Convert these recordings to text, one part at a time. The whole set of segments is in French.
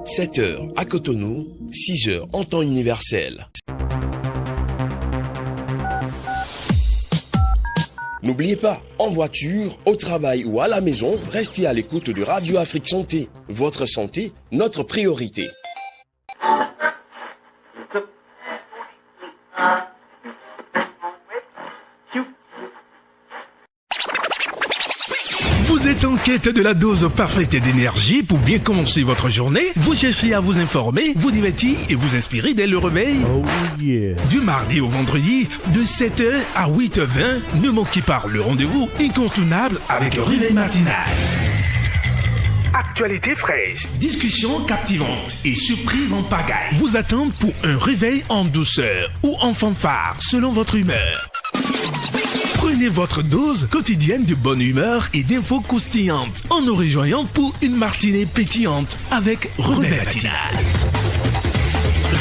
7h à Cotonou, 6h en temps universel. N'oubliez pas, en voiture, au travail ou à la maison, restez à l'écoute de Radio Afrique Santé. Votre santé, notre priorité. Vous êtes en quête de la dose parfaite d'énergie pour bien commencer votre journée? Vous cherchez à vous informer, vous divertir et vous inspirer dès le réveil? Oh yeah! Du mardi au vendredi, de 7h à 8h20, ne manquez pas le rendez-vous incontournable avec le réveil matinal. Actualité fraîche, discussions captivantes et surprises en pagaille vous attendent pour un réveil en douceur ou en fanfare selon votre humeur. Prenez votre dose quotidienne de bonne humeur et d'infos croustillantes en nous rejoignant pour une matinée pétillante avec Réveil Matinal.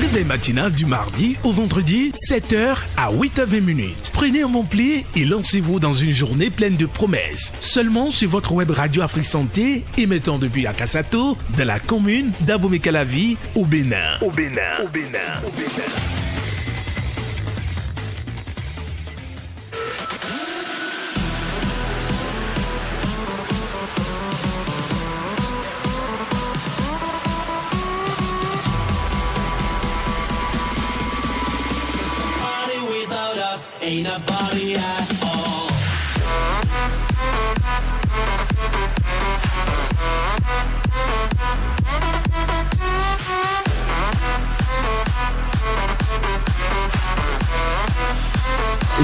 Réveil Matinal du mardi au vendredi, 7h à 8h20. Prenez un bon pli et lancez-vous dans une journée pleine de promesses. Seulement sur votre web Radio Afrique Santé, émettant depuis Akasato, dans la commune d'Abomey-Calavi, au Bénin. Ain't a body at all.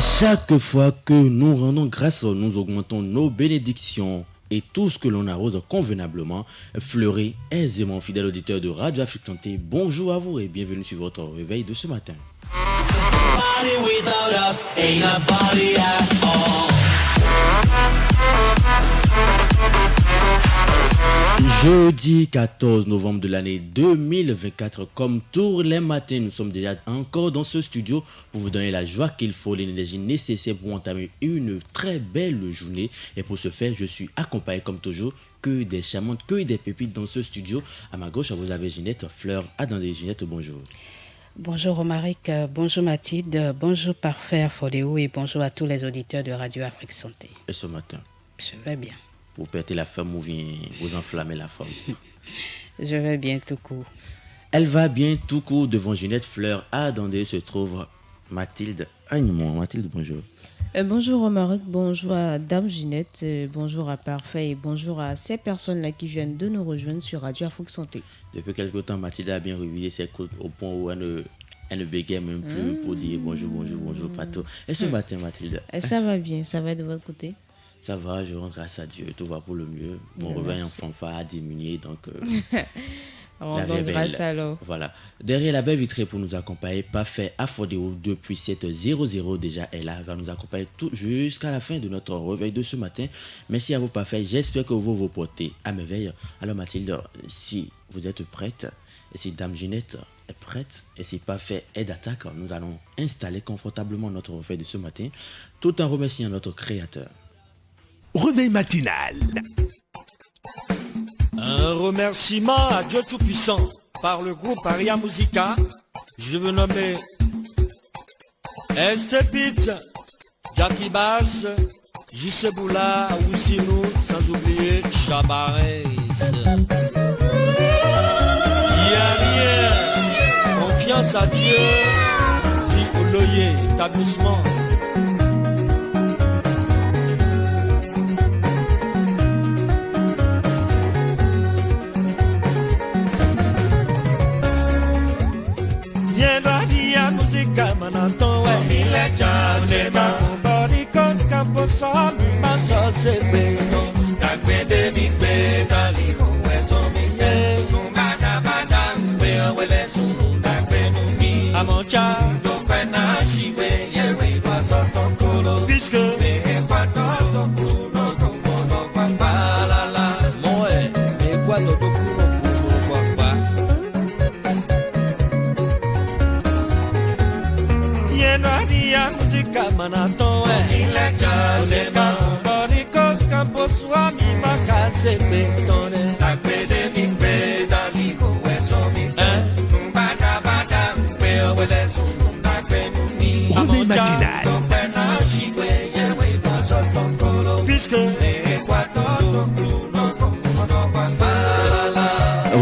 Chaque fois que nous rendons grâce, nous augmentons nos bénédictions. Et tout ce que l'on arrose convenablement fleurit aisément. Fidèle auditeur de Radio Afrique Santé, bonjour à vous et bienvenue sur votre réveil de ce matin. Jeudi 14 novembre de l'année 2024, comme tous les matins, nous sommes déjà encore dans ce studio pour vous donner la joie qu'il faut, l'énergie nécessaire pour entamer une très belle journée. Et pour ce faire, je suis accompagné comme toujours que des charmantes, que des pépites dans ce studio. À ma gauche, vous avez Ginette Fleur. Attendez, Ginette, bonjour. Bonjour Romaric, bonjour Mathilde, bonjour Parfait Fodéo et bonjour à tous les auditeurs de Radio Afrique Santé. Et ce matin? Je vais bien. Vous perdez la forme ou bien vous enflammez la forme? Je vais bien tout court. Elle va bien tout court. Devant Ginette Fleur à Dandé se trouve Mathilde Agnemont. Mathilde, bonjour. Bonjour Romaric, bonjour à Dame Ginette, bonjour à Parfait et bonjour à ces personnes-là qui viennent de nous rejoindre sur Radio Afrique Santé. Depuis quelque temps, Mathilde a bien révisé ses codes au point où elle ne bégaye même plus pour dire bonjour, Pato. Et ce matin, Mathilde? Ça va bien, ça va de votre côté? Ça va, je rends grâce à Dieu, tout va pour le mieux. Mon réveil en fanfare a diminué, donc... Rendons grâce alors. Voilà. Derrière la belle vitrée pour nous accompagner, Parfait Afodéo depuis 7h00 déjà est là. Elle va nous accompagner tout jusqu'à la fin de notre réveil de ce matin. Merci à vous Parfait. J'espère que vous vous portez à merveille. Alors Mathilde, si vous êtes prête, et si Dame Ginette est prête, et si Parfait est d'attaque, nous allons installer confortablement notre réveil de ce matin, tout en remerciant notre Créateur. Réveil matinal. Un remerciement à Dieu Tout-Puissant par le groupe Aria Musica. Je veux nommer Estepit, Jackie Bass, J.C. Boula, Oussinou, sans oublier Chabarès. Confiance à Dieu, dit Oloye, établissement. Musica manato e ile jazema body cos campo so ma so se beno da kwede mi be dali ho eso mi ye no bada bada we wele sunu da kwenu mi amocha do kwena shiwe ye we wa so to kolo puisque me kwa to kuno to no kwa la la moe me kwa to kuno kwa kwa Yenadia musica manato e ile jazema body cos campo swami makase betone da kwede mi be dali ho eso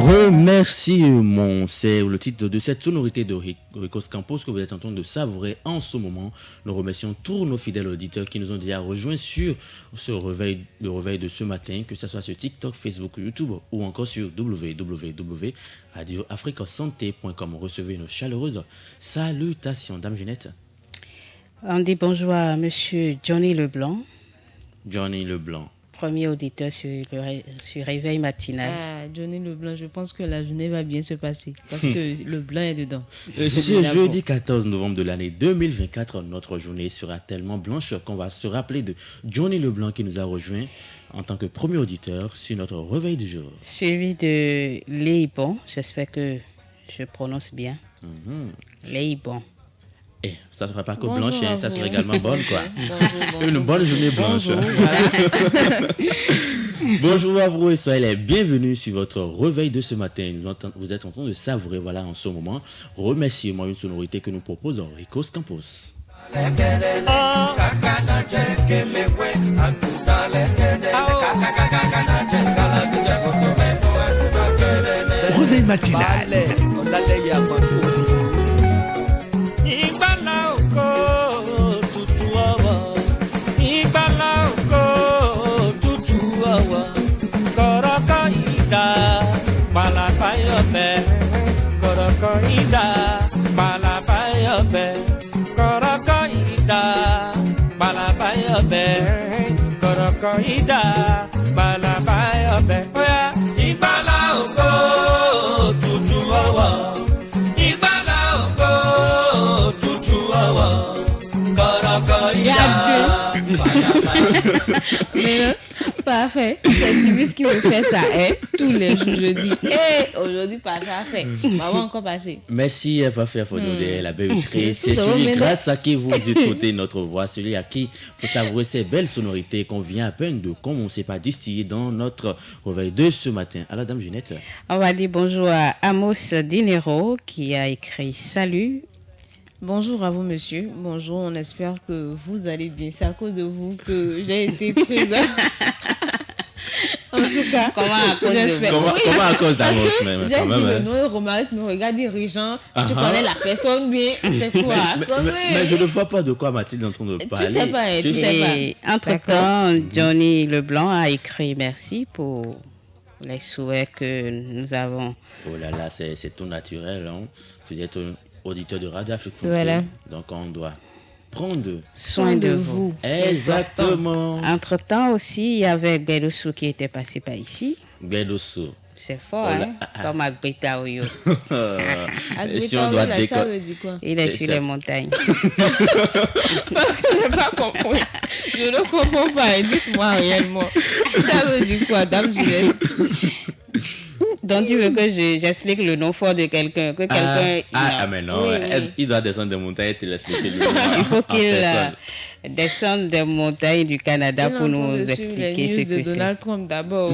Remerciements, c'est le titre de cette sonorité de Ricos Campos que vous êtes en train de savourer en ce moment. Nous remercions tous nos fidèles auditeurs qui nous ont déjà rejoints sur le réveil de ce matin, que ce soit sur TikTok, Facebook, YouTube ou encore sur www.radioafricasanté.com. Recevez nos chaleureuses salutations. Dame Ginette. On dit bonjour à Monsieur Johnny Leblanc. Johnny Leblanc. Premier auditeur sur Réveil matinal. Ah, Johnny Leblanc, je pense que la journée va bien se passer parce que le blanc est dedans. Ce jeudi 14 novembre de l'année 2024, notre journée sera tellement blanche qu'on va se rappeler de Johnny Leblanc qui nous a rejoint en tant que premier auditeur sur notre réveil du jour. Suivi de Leibon, j'espère que je prononce bien. Leibon. Eh, ça ne sera pas que Bonjour blanche, ça sera également bonne, quoi. Bonjour. Une bonne journée blanche. Bonjour, voilà. Bonjour à vous et soyez les bienvenus sur votre réveil de ce matin. Vous êtes en train de savourer, voilà, en ce moment, remerciement, une sonorité que nous propose Ricos Campos. Réveil matinal. Mais parfait, c'est Tibus qui me fait ça, hein? Tous les jours je dis, aujourd'hui parfait, maman encore passé. Merci, parfait, la belle vitrée. C'est celui grâce à qui vous écoutez notre voix, celui à qui vous savourez ces belles sonorités qu'on vient à peine de commencer par distiller dans notre réveil de ce matin. Alors, Dame Ginette. On va dire bonjour à Amos Dinero qui a écrit salut. Bonjour à vous, monsieur. Bonjour, on espère que vous allez bien. C'est à cause de vous que j'ai été présent. En tout cas, comment à cause d'Amos même? J'ai dit le nom et Romaric me regarde dirigeant. Tu connais la personne bien. C'est quoi? Mais je ne vois pas de quoi Mathilde est en train de parler. Tu sais pas. Entre-temps, Johnny Leblanc a écrit merci pour les souhaits que nous avons. Oh là là, c'est tout naturel. Hein? Vous êtes auditeur de Radio Afrique Santé. Voilà. Donc on doit prendre soin de vous. Exactement. Entre-temps aussi, il y avait Belosso qui était passé par ici. Belosso. C'est fort, hein? Comme Agbeta Oyo. Si on doit ça veut dire quoi? Il est sur les montagnes. Parce que je n'ai pas compris. Je ne comprends pas. Dites-moi réellement. Ça veut dire quoi, Dame Juliette? Donc tu veux que j'explique le nom fort de quelqu'un, que quelqu'un... mais non, oui. Il doit descendre des montagnes et te l'expliquer. Il faut qu'il descende des montagnes du Canada pour nous expliquer ce que c'est. Donald Trump d'abord.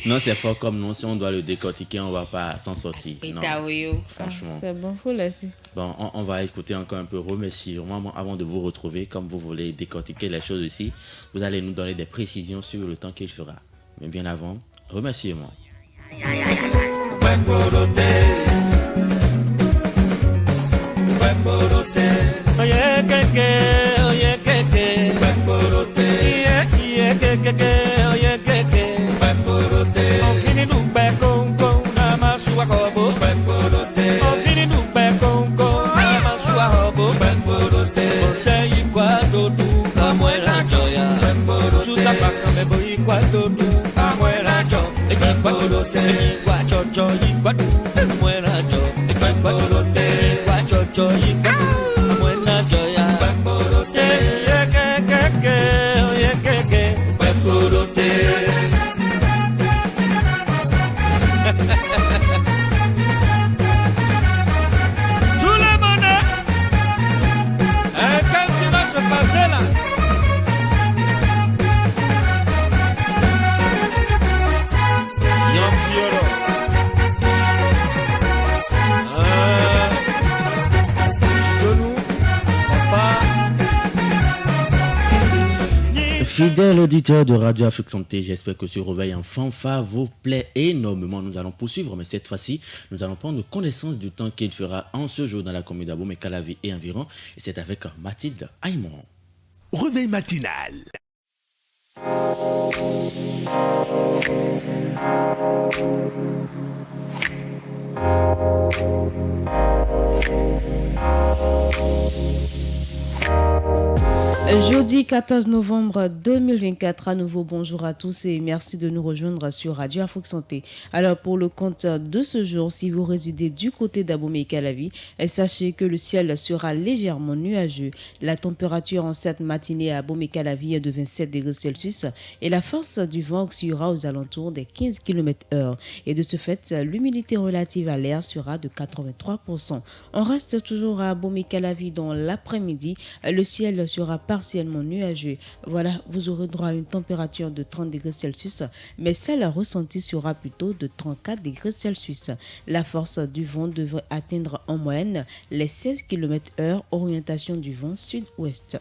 Non, c'est fort comme nom. Si on doit le décortiquer, on ne va pas s'en sortir. Non, franchement. C'est bon, faut laisser. Bon, on va écouter encore un peu remerciements avant de vous retrouver. Comme vous voulez décortiquer les choses ici, vous allez nous donner des précisions sur le temps qu'il fera. Mais bien avant, remerciements. Ah Fidèles auditeurs de Radio Afrique Santé, j'espère que ce réveil en fanfare vous plaît énormément. Nous allons poursuivre, mais cette fois-ci, nous allons prendre connaissance du temps qu'il fera en ce jour dans la commune d'Abomey-Calavi et environ. Et c'est avec Mathilde Aymon. Réveil matinal. Jeudi 14 novembre 2024, à nouveau bonjour à tous et merci de nous rejoindre sur Radio Afrique Santé. Alors pour le compte de ce jour, si vous résidez du côté d'Abomey-Calavi, sachez que le ciel sera légèrement nuageux. La température en cette matinée à Abomey-Calavi est de 27 degrés Celsius et la force du vent oscillera aux alentours des 15 km/h. Et de ce fait, l'humidité relative à l'air sera de 83%. On reste toujours à Abomey-Calavi dans l'après-midi. Le ciel sera partiellement nuageux. Voilà, vous aurez droit à une température de 30 degrés Celsius, mais celle ressentie sera plutôt de 34 degrés Celsius. La force du vent devrait atteindre en moyenne les 16 km/h, orientation du vent sud-ouest.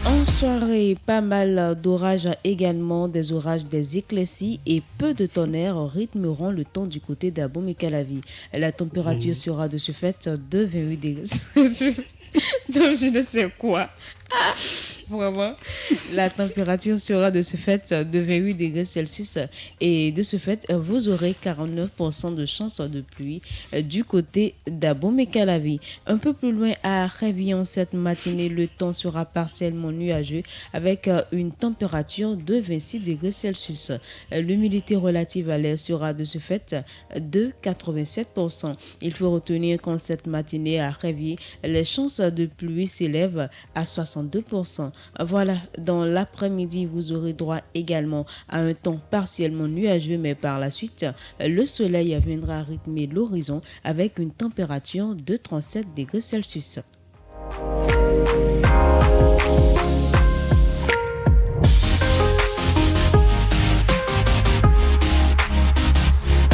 En soirée, pas mal d'orages également, des orages, des éclaircies et peu de tonnerre rythmeront le temps du côté d'Abomey-Calavi. La température sera de ce fait de 28 degrés. Donc je ne sais quoi. Vraiment, la température sera de ce fait de 28 degrés Celsius et de ce fait, vous aurez 49% de chance de pluie du côté d'Abomey-Calavi. Un peu plus loin à Révillon, cette matinée, le temps sera partiellement nuageux avec une température de 26 degrés Celsius. L'humidité relative à l'air sera de ce fait de 87%. Il faut retenir qu'en cette matinée à Révillon, les chances de pluie s'élèvent à 62%. Voilà, dans l'après-midi, vous aurez droit également à un temps partiellement nuageux, mais par la suite, le soleil viendra rythmer l'horizon avec une température de 37 degrés Celsius.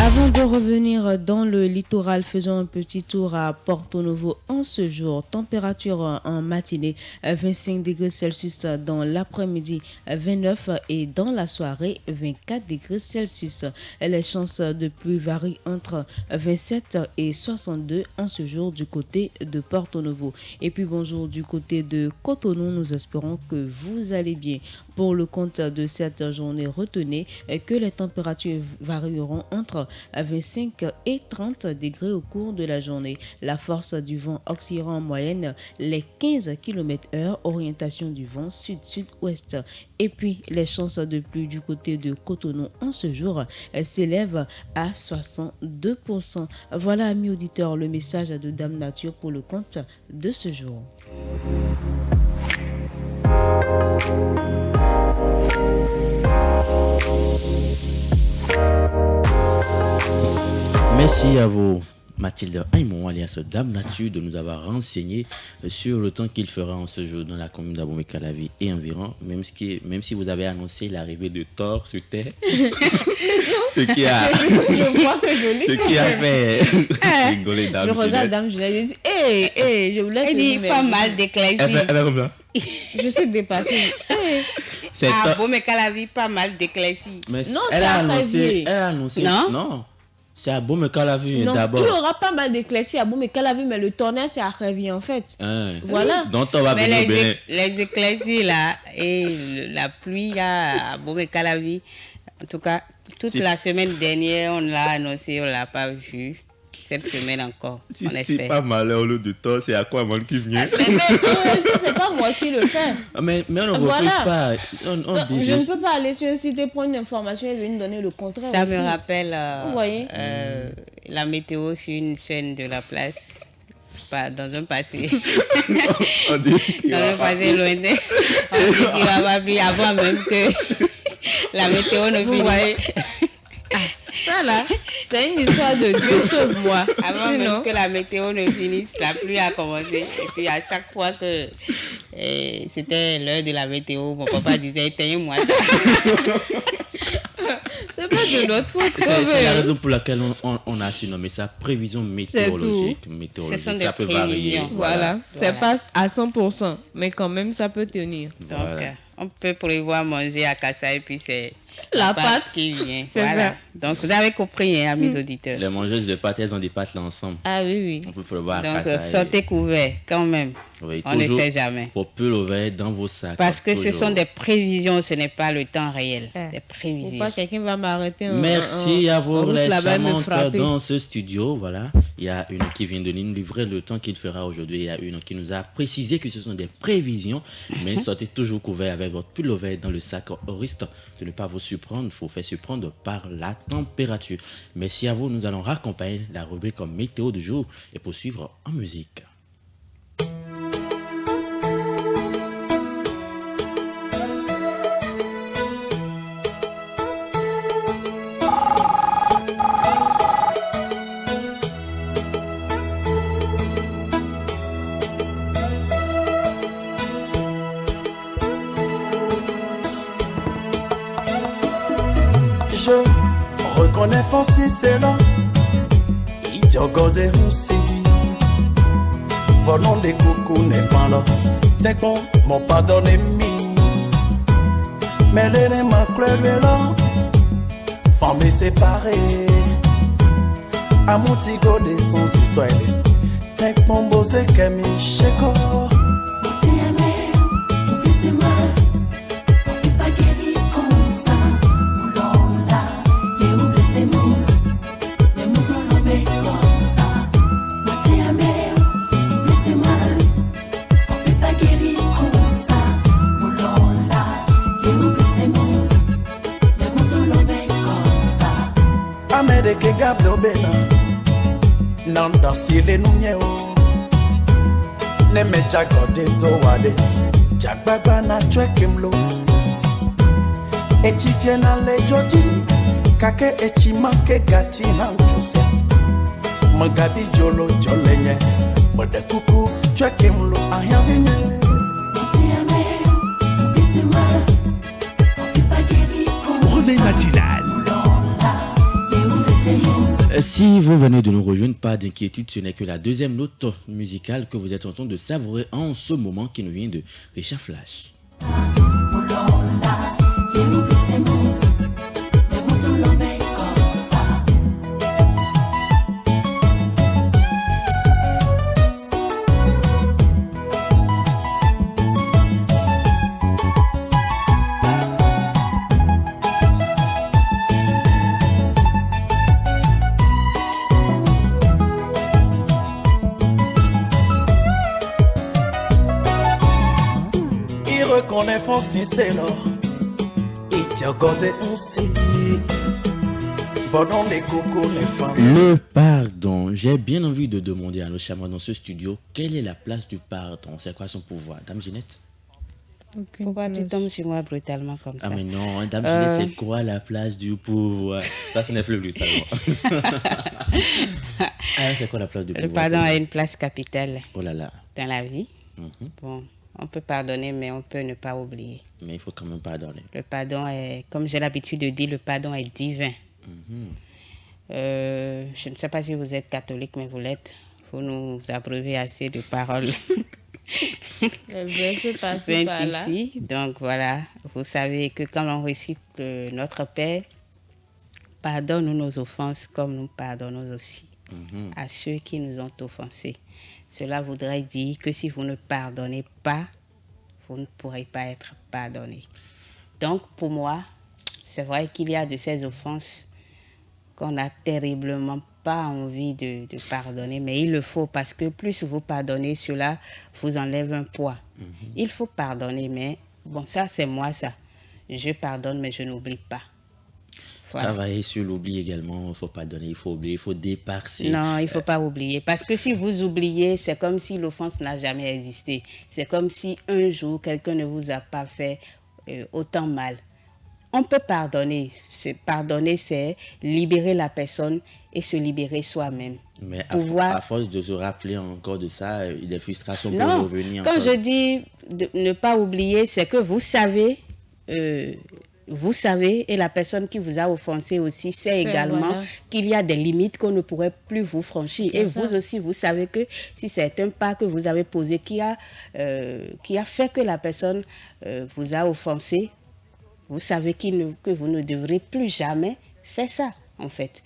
Avant de revenir dans le littoral, faisons un petit tour à Porto Novo en ce jour. Température en matinée 25 degrés Celsius, dans l'après-midi 29 et dans la soirée 24 degrés Celsius. Les chances de pluie varient entre 27 et 62 en ce jour du côté de Porto Novo. Et puis bonjour du côté de Cotonou, nous espérons que vous allez bien. Pour le compte de cette journée, retenez que les températures varieront entre 25 et 30 degrés au cours de la journée. La force du vent oscillera en moyenne les 15 km/h, orientation du vent sud-sud-ouest. Et puis, les chances de pluie du côté de Cotonou en ce jour s'élèvent à 62%. Voilà, amis auditeurs, le message de Dame Nature pour le compte de ce jour. Merci à vous, Mathilde Aymon, alias Dame Nature, de nous avoir renseigné sur le temps qu'il fera en ce jour dans la commune d'Abomey-Calavi et environ, même si vous avez annoncé l'arrivée de Thor sur Terre, ce qui a fait rigoler Dame Juliette. Je regarde Dame Juliette et je dis, je vous laisse. Elle dit pas mal d'éclaircies. Elle fait comme ça. Je suis dépassée. Abomey-Calavi, pas mal d'éclaircies. Non, c'est à Révillon. Elle a annoncé. Non. C'est à Abomey-Calavi d'abord. Tu auras pas mal d'éclaircies à Abomey-Calavi, mais le tonnerre, c'est à Révillon en fait. Voilà. Donc on va venir les éclaircies là et la pluie à Abomey-Calavi. En tout cas, toute la semaine dernière, on l'a annoncé, on l'a pas vu. Cette semaine encore, si on c'est espère. pas malheur le de Thor, c'est Aquaman qui vient. Mais en réalité, c'est pas moi qui le fais. Mais on ne refuse pas. On dit je ne peux pas aller sur un site et prendre une information et venir donner le contraire. Ça aussi. me rappelle Vous voyez? la météo sur une scène de la place. Pas dans un passé. on dit dans un passé lointain. On dit qu'il va pas plus avant même que la météo ne finisse. Ça là, c'est une histoire de Dieu sauve-moi. Avant même que la météo ne finisse, la pluie a commencé. Et puis à chaque fois que c'était l'heure de la météo, mon papa disait éteignez-moi ça. C'est pas de notre faute quand C'est la même. raison pour laquelle on a surnommé ça prévision météorologique. Ce sont des Ça peut varier. prévisions. Voilà. C'est Voilà. pas à 100%, mais quand même, ça peut tenir. Donc, Voilà. on peut prévoir manger à Kassa et puis c'est La pâte. qui vient. C'est Voilà. ça. Donc, vous avez compris, hein, amis auditeurs. Les mangeuses de pâtes, elles ont des pâtes là ensemble. Ah oui, On oui. peut prévoir Donc, ça. sortez couverts quand même. Oui, On ne toujours sait jamais. Pour pullover dans vos sacs. Parce que ce toujours. sont des prévisions, ce n'est pas le temps réel. Ah. Des Ou prévisions. pas quelqu'un va m'arrêter Merci à vous, route les là-bas et me charmantes frapper. dans ce studio. Voilà. Il y a une qui vient de nous livrer le temps qu'il fera aujourd'hui. Il y a une qui nous a précisé que ce sont des prévisions. Mais sortez toujours couvert avec votre pullover dans le sac au risque de ne pas vous surprendre. Il faut faire surprendre par la température. Merci à vous. Nous allons raccompagner la rubrique météo du jour et poursuivre en musique. Je reconnais Francis, c'est là. Il dit encore des roussis. Volant des coucous n'est pas là. C'est bon, mon pardonné mi. Mais les mains crevées là. Famille séparée. À mon petit go des sons histoire. T'es mon beau c'est Kemi Cheko. Amede ke gabdo bena Nanda sile nunye o Ne me chagode to wade Chagbagba na chweke mlo Echi fie na le joji Kake echi make gati na uchose Magadi jolo jolenye Mode kuku chweke mlo ahya vinye Réveil matinal. Si vous venez de nous rejoindre, pas d'inquiétude, ce n'est que la deuxième note musicale que vous êtes en train de savourer en ce moment qui nous vient de Richard Flash. Il reconnaît Francis, c'est là. Il dit encore des roussis. Volant des coucous les femmes. Le pardon. J'ai bien envie de demander à nos chamans dans ce studio quelle est la place du pardon. C'est quoi son pouvoir? Dame Ginette? Pourquoi tu tombes sur moi brutalement comme ça? Ah mais non, Dame Ginette, c'est quoi la place du pouvoir? Ça, ce n'est plus brutalement. Ah, c'est quoi la place du pouvoir? Le pardon a une place capitale Oh là là. dans la vie. Mhm. Bon, on peut pardonner, mais on peut ne pas oublier. Mais il faut quand même pardonner. Le pardon est, comme j'ai l'habitude de dire, le pardon est divin. Mhm. Je ne sais pas si vous êtes catholique, mais vous l'êtes. Vous nous abreuvez assez de paroles Le verset passé saintes par là. ici. Donc voilà, vous savez que quand on récite Notre Père, pardonne-nous nos offenses comme nous pardonnons aussi Mhm. à ceux qui nous ont offensés. Cela voudrait dire que si vous ne pardonnez pas, vous ne pourrez pas être pardonné. Donc pour moi, c'est vrai qu'il y a de ces offenses qu'on n'a terriblement pas envie de pardonner, mais il le faut parce que plus vous pardonnez, cela vous enlève un poids. Il faut pardonner, mais bon, ça c'est moi ça. Je pardonne, mais je n'oublie pas. Voilà. Travailler sur l'oubli également, il ne faut pas donner, il faut oublier, il faut dépasser. Non, il ne faut pas oublier. Parce que si vous oubliez, c'est comme si l'offense n'a jamais existé. C'est comme si un jour, quelqu'un ne vous a pas fait autant mal. On peut pardonner. Pardonner, c'est libérer la personne et se libérer soi-même. Mais Pouvoir- à force de se rappeler encore de ça, des frustrations peuvent Non, revenir quand encore. je dis de ne pas oublier, c'est que vous savez, vous savez, et la personne qui vous a offensé aussi sait également voilà. qu'il y a des limites qu'on ne pourrait plus vous franchir. C'est Et ça. vous aussi, vous savez que si c'est un pas que vous avez posé qui a fait que la personne vous a offensé, vous savez que vous ne devrez plus jamais faire ça, en fait.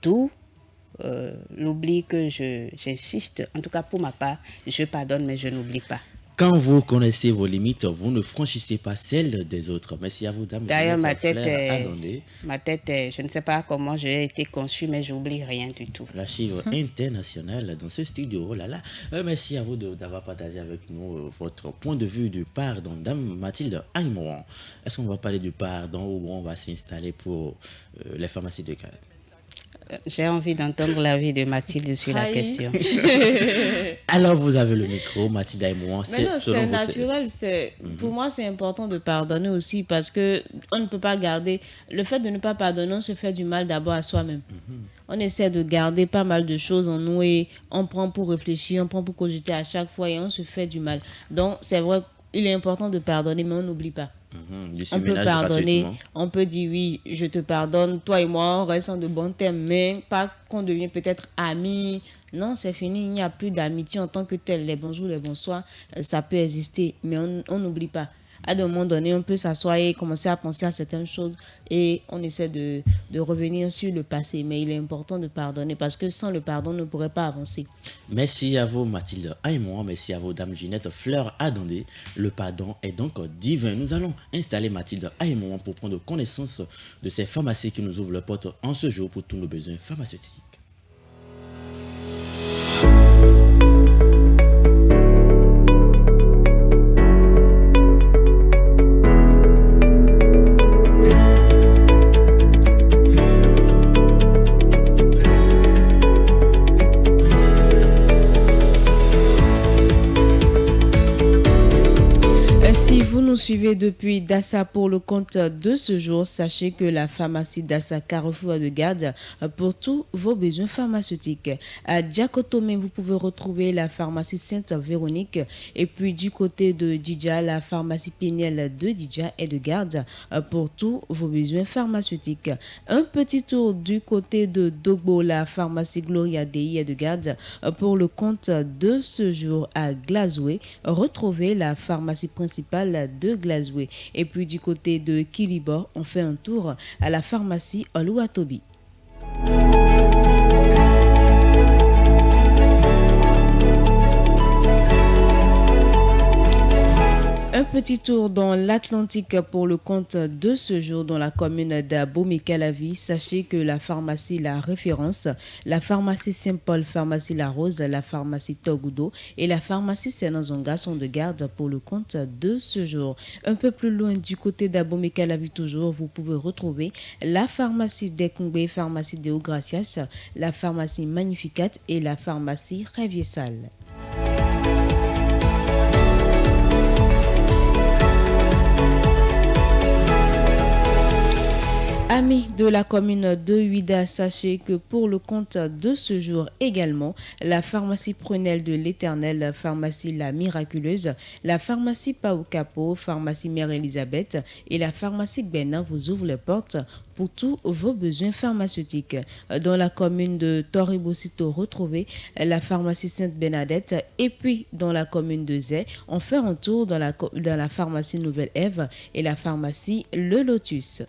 D'où l'oubli que j'insiste, en tout cas pour ma part, je pardonne mais je n'oublie pas. Quand vous connaissez vos limites, vous ne franchissez pas celles des autres. Merci à vous, dame. D'ailleurs, ma tête, je ne sais pas comment j'ai été conçue, mais j'oublie rien du tout. La chèvre internationale dans ce studio. Oh là là. Merci à vous d'avoir partagé avec nous votre point de vue du pardon. Dame Mathilde Aïmouan, est-ce qu'on va parler du pardon ou on va s'installer pour les pharmacies de garde? J'ai envie d'entendre l'avis de Mathilde sur la question. Alors, vous avez le micro, Mathilde et moi. Mais non, c'est naturel. Pour moi, c'est important de pardonner aussi parce que on ne peut pas garder... Le fait de ne pas pardonner, on se fait du mal d'abord à soi-même. On essaie de garder pas mal de choses en nous et on prend pour réfléchir, on prend pour cogiter à chaque fois et on se fait du mal. Donc, c'est vrai qu'il est important de pardonner, mais on n'oublie pas. On peut pardonner, on peut dire oui, je te pardonne, toi et moi, on reste en de bons termes, mais pas qu'on devienne peut-être amis. Non, c'est fini, il n'y a plus d'amitié en tant que tel. Les bonjours, les bonsoirs, ça peut exister, mais on n'oublie pas. À un moment donné, on peut s'asseoir et commencer à penser à certaines choses et on essaie de revenir sur le passé. Mais il est important de pardonner parce que sans le pardon, on ne pourrait pas avancer. Merci à vous, Mathilde Aïmouan. Merci à vous, dame Ginette Fleur Adandé. Le pardon est donc divin. Nous allons installer Mathilde Aïmouan pour prendre connaissance de ces pharmacies qui nous ouvrent la porte en ce jour pour tous nos besoins pharmaceutiques. Nous suivez depuis Dassa pour le compte de ce jour. Sachez que la pharmacie Dassa Carrefour de garde pour tous vos besoins pharmaceutiques. À Diakotome, vous pouvez retrouver la pharmacie Sainte-Véronique. Et puis du côté de Didja, la pharmacie Péniel de Didja est de garde pour tous vos besoins pharmaceutiques. Un petit tour du côté de Dogbo, la pharmacie Gloria Dei est de garde pour le compte de ce jour. À Glazoué, retrouvez la pharmacie principale de Glazoué. Et puis du côté de Kilibor, on fait un tour à la pharmacie Oluwatobi. Un petit tour dans l'Atlantique pour le compte de ce jour dans la commune d'Abomey-Calavi. Sachez que la pharmacie La Référence, la pharmacie Saint-Paul, pharmacie La Rose, la pharmacie Togudo et la pharmacie Sénazonga sont de garde pour le compte de ce jour. Un peu plus loin du côté d'Abomey-Calavi toujours, vous pouvez retrouver la pharmacie Dekungbe, pharmacie Deo Gracias, la pharmacie Magnificat et la pharmacie Révier-Salle. Amis de la commune de Huida, sachez que pour le compte de ce jour également, la pharmacie Prunelle de l'Éternel, la pharmacie La Miraculeuse, la pharmacie Paucapo, pharmacie Mère Elisabeth et la pharmacie Benin vous ouvrent les portes pour tous vos besoins pharmaceutiques. Dans la commune de Toribosito, retrouvez la pharmacie Sainte-Bernadette et puis dans la commune de Zé, on fait un tour dans la pharmacie Nouvelle-Ève et la pharmacie Le Lotus.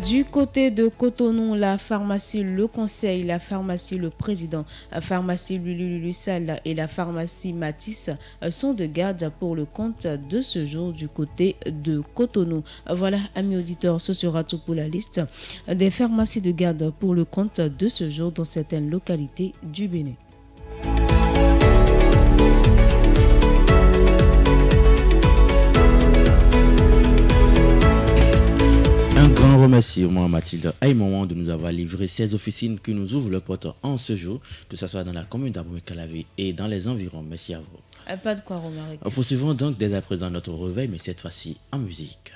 Du côté de Cotonou, la pharmacie Le Conseil, la pharmacie Le Président, la pharmacie Lulu-Lulu-Salle et la pharmacie Matisse sont de garde pour le compte de ce jour du côté de Cotonou. Voilà, amis auditeurs, ce sera tout pour la liste des pharmacies de garde pour le compte de ce jour dans certaines localités du Bénin. Un grand remerciement à Mathilde Aïmouan de nous avoir livré ces officines qui nous ouvrent le porte en ce jour, que ce soit dans la commune d'Abomey-Calavi et dans les environs. Merci à vous. Pas de quoi remarquer. Poursuivons donc dès à présent notre réveil, mais cette fois-ci en musique.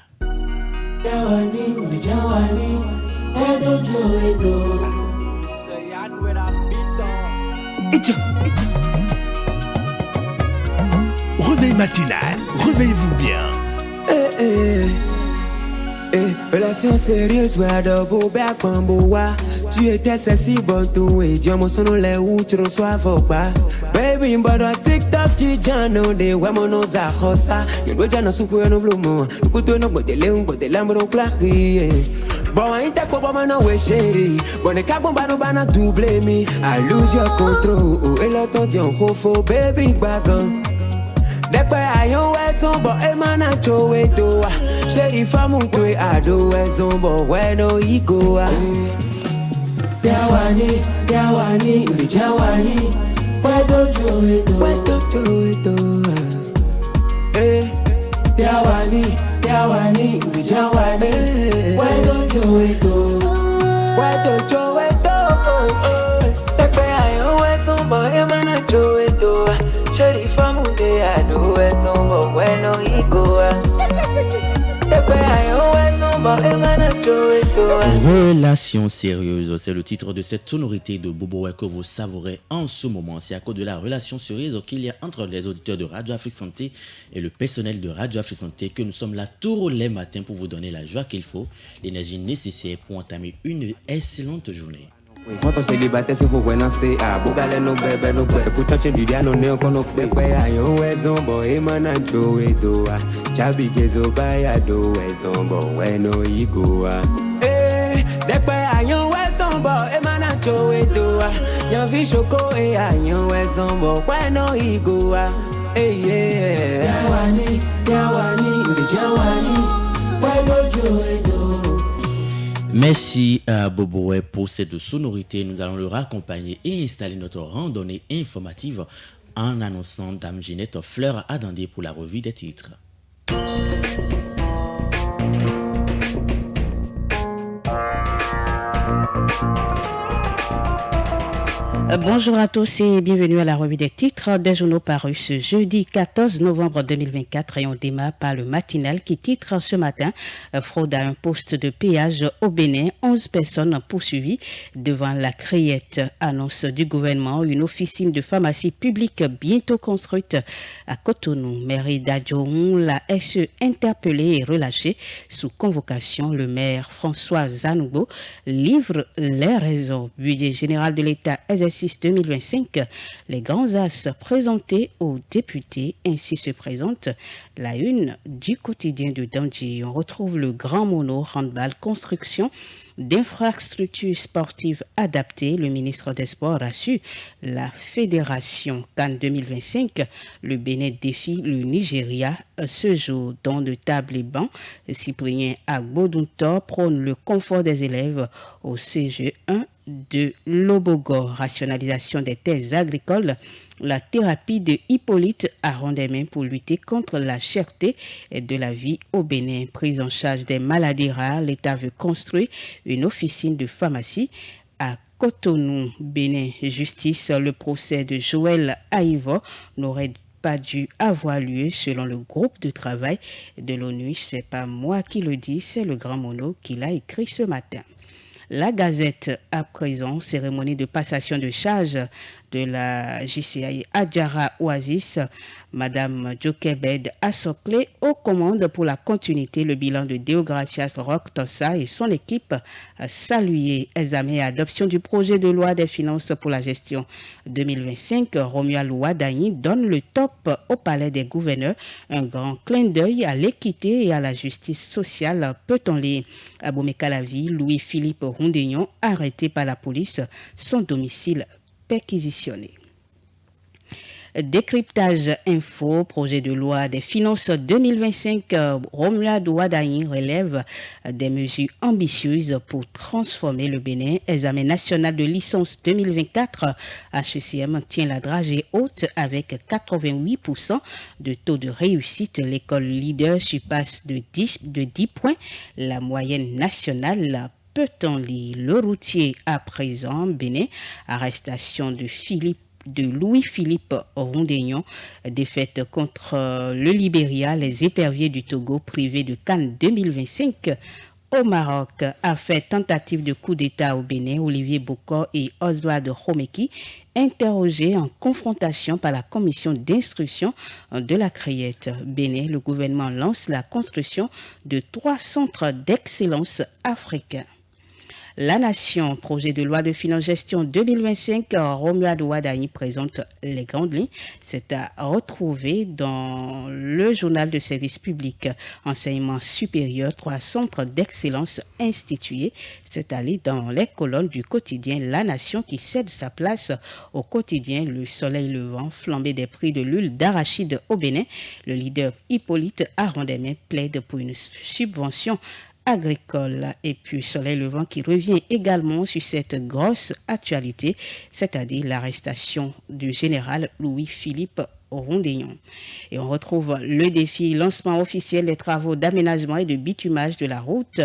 Réveil matinal, réveillez-vous bien. Relation sérieuse, ouais, de beau bec, bamboua. Tu étais sexy, bon, tout, et Dieu, mon son, les où tu reçois vos pas. Baby, but on TikTok, tu j'en de ouais, mon os à rosa. You know, j'en soupe, no blue moon. Le couteau, no, but de léon, but de l'amour, claqué. Bon, I ain't that pop, man, no way, chérie. Bon, les cabons, bana, double me. I lose your control, et l'autre, t'en faux, baby, bagan. Depe ayon we sombo e mana chowe doa. Sheri famu twe ado we sombo we no ikoa. Tiawani, lijawani. Wedo chowe doa. Tiawani, lijawani. Wedo chowe doa. Depe ayon we sombo e mana chowe doa. Relation sérieuse, c'est le titre de cette sonorité de Bobo que vous savourez en ce moment. C'est à cause de la relation sérieuse qu'il y a entre les auditeurs de Radio Afrique Santé et le personnel de Radio Afrique Santé que nous sommes là tous les matins pour vous donner la joie qu'il faut, l'énergie nécessaire pour entamer une excellente journée. Quand on célibataire, c'est pour c'est à Bougale no bébé no bébé. Pourtant, tu dis non, néo qu'on a bébé. Ayo, wezo, boy, manancho, edoa. Chabi, gezo, bayado, wezo, boy, no igoa. Depe, ayo, wezo, boy, manancho, edoa. Yan vi choko, ayo, wezo, boy, no igoa. Tiawani, wedo, edoa. Merci à Boboé pour cette sonorité. Nous allons le raccompagner et installer notre randonnée informative en annonçant Dame Ginette Fleur Adandé pour la revue des titres. Bonjour à tous et bienvenue à la revue des titres des journaux parus ce jeudi 14 novembre 2024 et on démarre par le matinal qui titre ce matin fraude à un poste de péage au Bénin, 11 personnes poursuivies devant la Criette. Annonce du gouvernement, une officine de pharmacie publique bientôt construite à Cotonou. Mairie d'Adjoun, la SE interpellée et relâchée sous convocation. Le maire François Zanougo livre les raisons. Budget général de l'État exercice 2025, les grands axes présentés aux députés. Ainsi se présente la une du quotidien de Dandji. On retrouve le grand mono handball construction d'infrastructures sportives adaptées. Le ministre des Sports a su la fédération CAN 2025. Le Bénin défie le Nigeria ce jour. Dans de table et bancs, Cyprien Agboduntor prône le confort des élèves au CG1 de Lobogo. Rationalisation des terres agricoles, la thérapie de Hippolyte à Rondemain pour lutter contre la cherté de la vie au Bénin. Prise en charge des maladies rares, l'État veut construire une officine de pharmacie à Cotonou. Bénin Justice, le procès de Joël Aïvo n'aurait pas dû avoir lieu selon le groupe de travail de l'ONU. C'est pas moi qui le dis, c'est le grand mono qui l'a écrit ce matin. La Gazette à présent, cérémonie de passation de charge de la JCI Adjara Oasis, Madame Jokebed Assoklé aux commandes pour la continuité. Le bilan de Deogracias Rock-Tossa et son équipe a salué examen et adoption du projet de loi des finances pour la gestion 2025. Romuald Ouadani donne le top au palais des gouverneurs. Un grand clin d'œil à l'équité et à la justice sociale. Peut-on lire Aboumé Calavi, Louis-Philippe Rondegnon, arrêté par la police, son domicile perquisitionné. Décryptage info, projet de loi des finances 2025, Romuald Ouadani relève des mesures ambitieuses pour transformer le Bénin. Examen national de licence 2024, HECM tient la dragée haute avec 88% de taux de réussite. L'école leader surpasse de 10 points la moyenne nationale. Peut-on lire le routier à présent, Bénin, arrestation de Louis-Philippe Rondegnon, défaite contre le Libéria, les éperviers du Togo privés de CAN 2025 au Maroc. Affaire tentative de coup d'État au Bénin, Olivier Bokor et Oswald Romeki, interrogés en confrontation par la commission d'instruction de la Criette. Bénin, le gouvernement lance la construction de 3 centres d'excellence africains. La Nation, projet de loi de finances gestion 2025, Romuald Ouadani présente les grandes lignes. C'est à retrouver dans le journal de service public enseignement supérieur, 3 centres d'excellence institués. C'est allé dans les colonnes du quotidien La Nation qui cède sa place au quotidien Le Soleil Levant, flambée des prix de l'huile d'arachide au Bénin. Le leader Hippolyte Arandemain plaide pour une subvention agricole. Et puis Soleil Levant qui revient également sur cette grosse actualité, c'est-à-dire l'arrestation du général Louis-Philippe Rondéon. Et on retrouve le défi lancement officiel des travaux d'aménagement et de bitumage de la route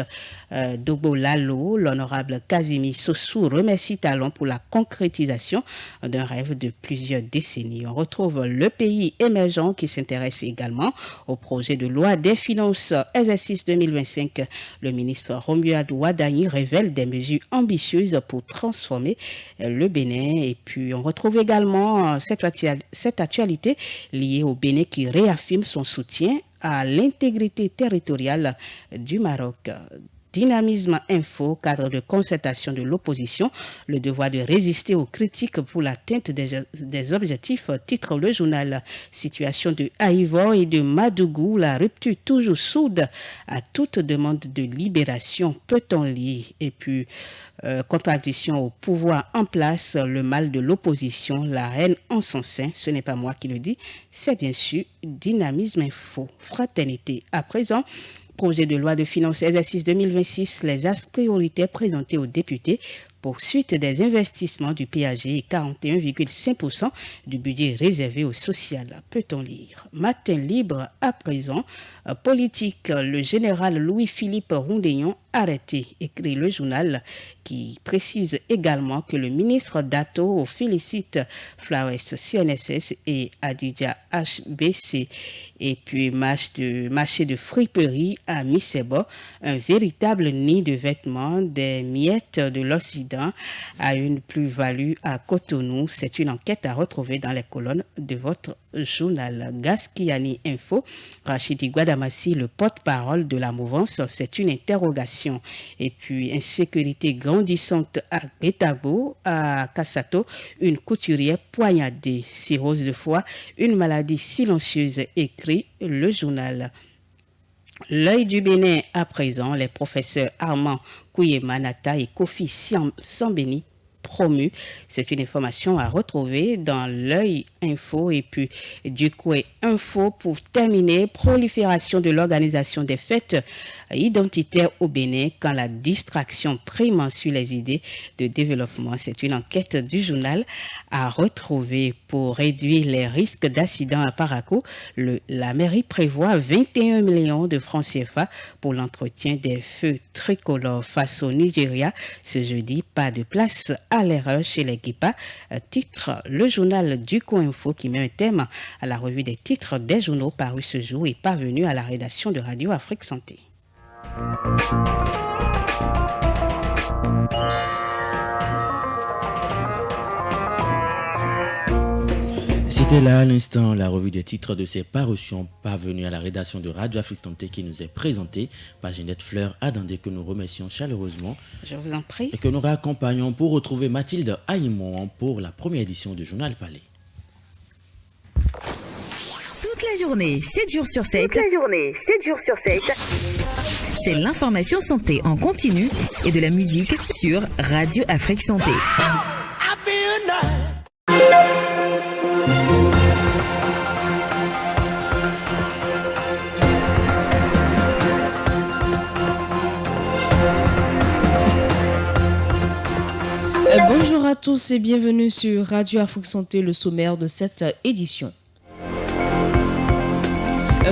d'Obo-Lalo. L'honorable Casimir Sossou remercie Talon pour la concrétisation d'un rêve de plusieurs décennies. On retrouve le pays émergent qui s'intéresse également au projet de loi des finances exercice 2025. Le ministre Romuald Ouadani révèle des mesures ambitieuses pour transformer le Bénin. Et puis on retrouve également cette actualité liée au Bénin qui réaffirme son soutien à l'intégrité territoriale du Maroc. Dynamisme Info, cadre de concertation de l'opposition, le devoir de résister aux critiques pour l'atteinte des objectifs, titre le journal. Situation de Haïvor et de Madougou, la rupture toujours sourde à toute demande de libération, peut-on lire. Et puis, contradiction au pouvoir en place, le mal de l'opposition, la reine en son sein, ce n'est pas moi qui le dis, c'est bien sûr Dynamisme Info. Fraternité à présent. Projet de loi de finances exercice 2026, les axes prioritaires présentés aux députés, poursuite des investissements du PAG et 41,5% du budget réservé au social. Peut-on lire? Matin libre à présent, politique, le général Louis-Philippe Rondéon arrêté, écrit le journal qui précise également que le ministre Dato félicite Flawes CNSS et Adidja HBC. Et puis marché de friperie à Misebo, un véritable nid de vêtements, des miettes de l'Occident à une plus-value à Cotonou. C'est une enquête à retrouver dans les colonnes de votre journal. Gaskiani Info, Rachidi Guadamassi, le porte-parole de la mouvance, c'est une interrogation. Et puis insécurité grandissante à Betabo, à Kassato, une couturière poignardée, cirrhose de foie, une maladie silencieuse, écrit le journal. L'œil du Bénin à présent, les professeurs Armand Kouyemanata et Kofi Sambeni promus. C'est une information à retrouver dans l'œil info. Et puis du coup info pour terminer, prolifération de l'organisation des fêtes identitaires au Bénin quand la distraction prime sur les idées de développement. C'est une enquête du journal à retrouver pour réduire les risques d'accidents à Parakou. La mairie prévoit 21 millions de francs CFA pour l'entretien des feux tricolores face au Nigeria. Ce jeudi, pas de place à l'erreur chez les Guipa. Titre le journal du Info qui met un thème à la revue des titres des journaux parus ce jour et parvenu à la rédaction de Radio Afrique Santé. C'était là à l'instant la revue des titres de ces parutions parvenues à la rédaction de Radio Afrique Santé qui nous est présentée par Ginette Fleur Adandé que nous remercions chaleureusement. Je vous en prie. Et que nous raccompagnons pour retrouver Mathilde Aïmon pour la première édition du Journal Palais. Toute la journée, 7 jours sur 7. C'est l'information santé en continu et de la musique sur Radio Afrique Santé. Bonjour à tous et bienvenue sur Radio Afrique Santé, le sommaire de cette édition.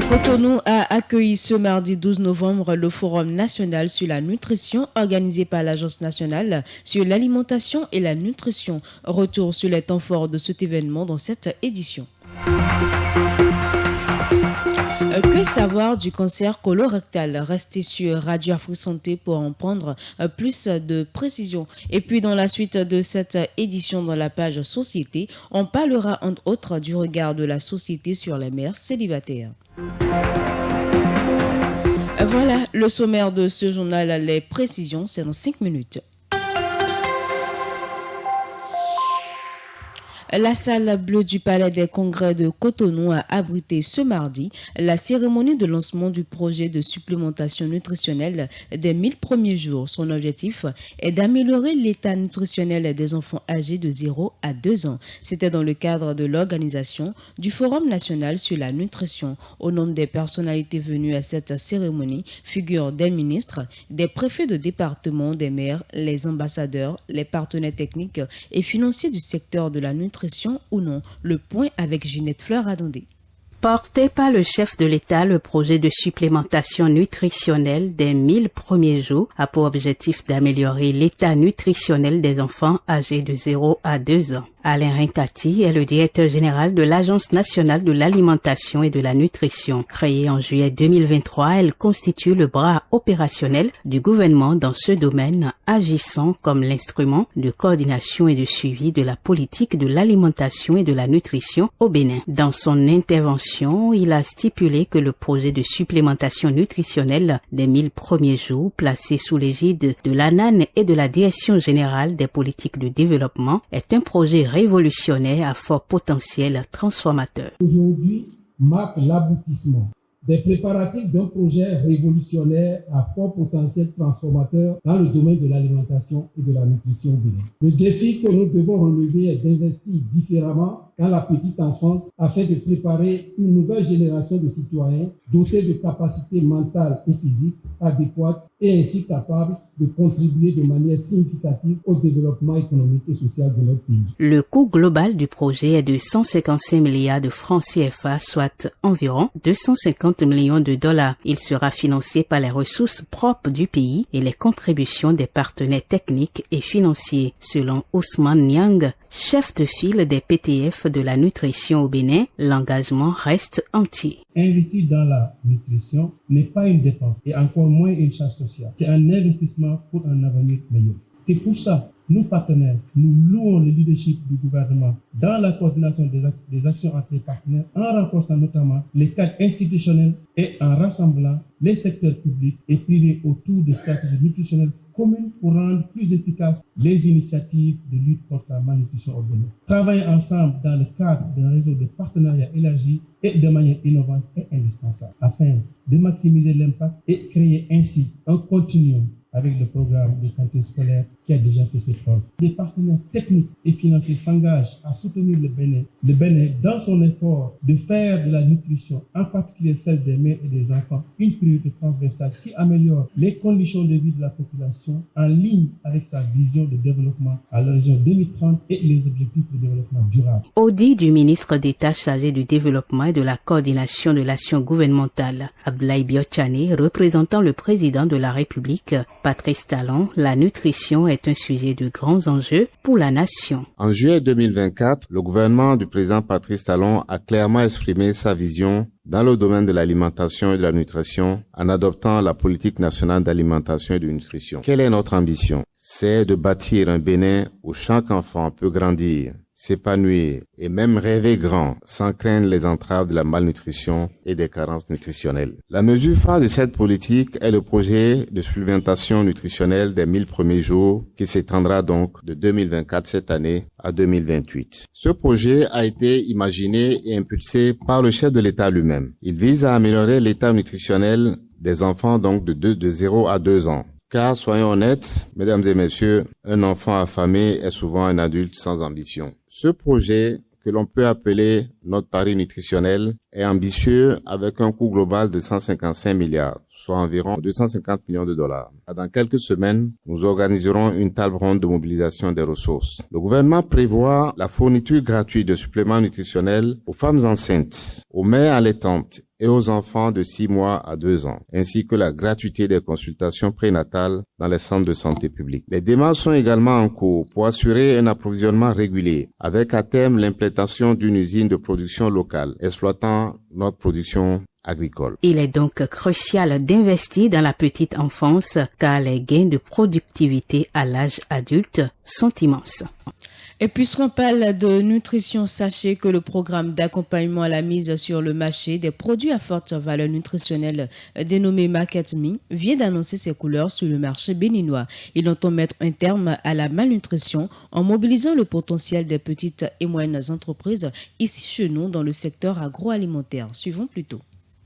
Cotonou a accueilli ce mardi 12 novembre le Forum national sur la nutrition organisé par l'Agence nationale sur l'alimentation et la nutrition. Retour sur les temps forts de cet événement dans cette édition. Que Que savoir du cancer colorectal? Restez sur Radio Afrique Santé pour en prendre plus de précision. Et puis dans la suite de cette édition dans la page Société, on parlera entre autres du regard de la société sur les mères célibataires. Voilà le sommaire de ce journal. Les précisions, c'est dans 5 minutes. La salle bleue du Palais des Congrès de Cotonou a abrité ce mardi la cérémonie de lancement du projet de supplémentation nutritionnelle des 1000 premiers jours. Son objectif est d'améliorer l'état nutritionnel des enfants âgés de 0 à 2 ans. C'était dans le cadre de l'organisation du Forum national sur la nutrition. Au nombre des personnalités venues à cette cérémonie figurent des ministres, des préfets de département, des maires, les ambassadeurs, les partenaires techniques et financiers du secteur de la nutrition ou non. Le point avec Ginette Fleur-Adondé. Porté par le chef de l'État, le projet de supplémentation nutritionnelle des 1000 premiers jours a pour objectif d'améliorer l'état nutritionnel des enfants âgés de 0 à 2 ans. Alain Rincati est le directeur général de l'Agence nationale de l'alimentation et de la nutrition. Créée en juillet 2023, elle constitue le bras opérationnel du gouvernement dans ce domaine, agissant comme l'instrument de coordination et de suivi de la politique de l'alimentation et de la nutrition au Bénin. Dans son intervention, il a stipulé que le projet de supplémentation nutritionnelle des 1000 premiers jours, placé sous l'égide de l'ANAN et de la Direction générale des politiques de développement, est un projet révolutionnaire à fort potentiel transformateur. Aujourd'hui marque l'aboutissement des préparatifs d'un projet révolutionnaire à fort potentiel transformateur dans le domaine de l'alimentation et de la nutrition au Bénin. Le défi que nous devons relever est d'investir différemment dans la petite enfance afin de préparer une nouvelle génération de citoyens dotés de capacités mentales et physiques adéquates et ainsi capables de contribuer de manière significative au développement économique et social de notre pays. Le coût global du projet est de 155 milliards de francs CFA, soit environ 250 millions de dollars. Il sera financé par les ressources propres du pays et les contributions des partenaires techniques et financiers. Selon Ousmane Niang, chef de file des PTF de la nutrition au Bénin, l'engagement reste entier. Investir dans la nutrition n'est pas une dépense et encore moins une charge sociale. C'est un investissement pour un avenir meilleur. C'est pour ça, nous partenaires, nous louons le leadership du gouvernement dans la coordination des actions entre les partenaires en renforçant notamment les cadres institutionnels et en rassemblant les secteurs publics et privés autour de stratégies nutritionnelles communes pour rendre plus efficaces les initiatives de lutte contre la malnutrition au Bénin. Travailler ensemble dans le cadre d'un réseau de partenariats élargi et de manière innovante est indispensable afin de maximiser l'impact et créer ainsi un continuum avec le programme de cantine scolaire qui a déjà fait ses preuves. Les partenaires techniques et financiers s'engagent à soutenir le Bénin dans son effort de faire de la nutrition, en particulier celle des mères et des enfants, une priorité transversale qui améliore les conditions de vie de la population en ligne avec sa vision de développement à l'horizon 2030 et les objectifs de développement durable. Audit du ministre d'État chargé du développement et de la coordination de l'action gouvernementale, Abdoulaye Biotchane, représentant le président de la République, Patrice Talon, la nutrition est un sujet de grands enjeux pour la nation. En juillet 2024, le gouvernement du président Patrice Talon a clairement exprimé sa vision dans le domaine de l'alimentation et de la nutrition en adoptant la politique nationale d'alimentation et de nutrition. Quelle est notre ambition? C'est de bâtir un Bénin où chaque enfant peut grandir, s'épanouir et même rêver grand sans craindre les entraves de la malnutrition et des carences nutritionnelles. La mesure phare de cette politique est le projet de supplémentation nutritionnelle des 1000 premiers jours qui s'étendra donc de 2024 cette année à 2028. Ce projet a été imaginé et impulsé par le chef de l'État lui-même. Il vise à améliorer l'état nutritionnel des enfants donc de 0 à 2 ans. Car, soyons honnêtes, mesdames et messieurs, un enfant affamé est souvent un adulte sans ambition. Ce projet, que l'on peut appeler notre pari nutritionnel, est ambitieux avec un coût global de 155 milliards, soit environ 250 millions de dollars. Dans quelques semaines, nous organiserons une table ronde de mobilisation des ressources. Le gouvernement prévoit la fourniture gratuite de suppléments nutritionnels aux femmes enceintes, aux mères allaitantes et aux enfants de 6 mois à 2 ans, ainsi que la gratuité des consultations prénatales dans les centres de santé publics. Les démarches sont également en cours pour assurer un approvisionnement régulier, avec à terme l'implantation d'une usine de production locale, exploitant notre production agricoles. Il est donc crucial d'investir dans la petite enfance car les gains de productivité à l'âge adulte sont immenses. Et puisqu'on parle de nutrition, sachez que le programme d'accompagnement à la mise sur le marché des produits à forte valeur nutritionnelle dénommé Market Me vient d'annoncer ses couleurs sur le marché béninois. Il entend mettre un terme à la malnutrition en mobilisant le potentiel des petites et moyennes entreprises ici chez nous dans le secteur agroalimentaire. Suivons plutôt.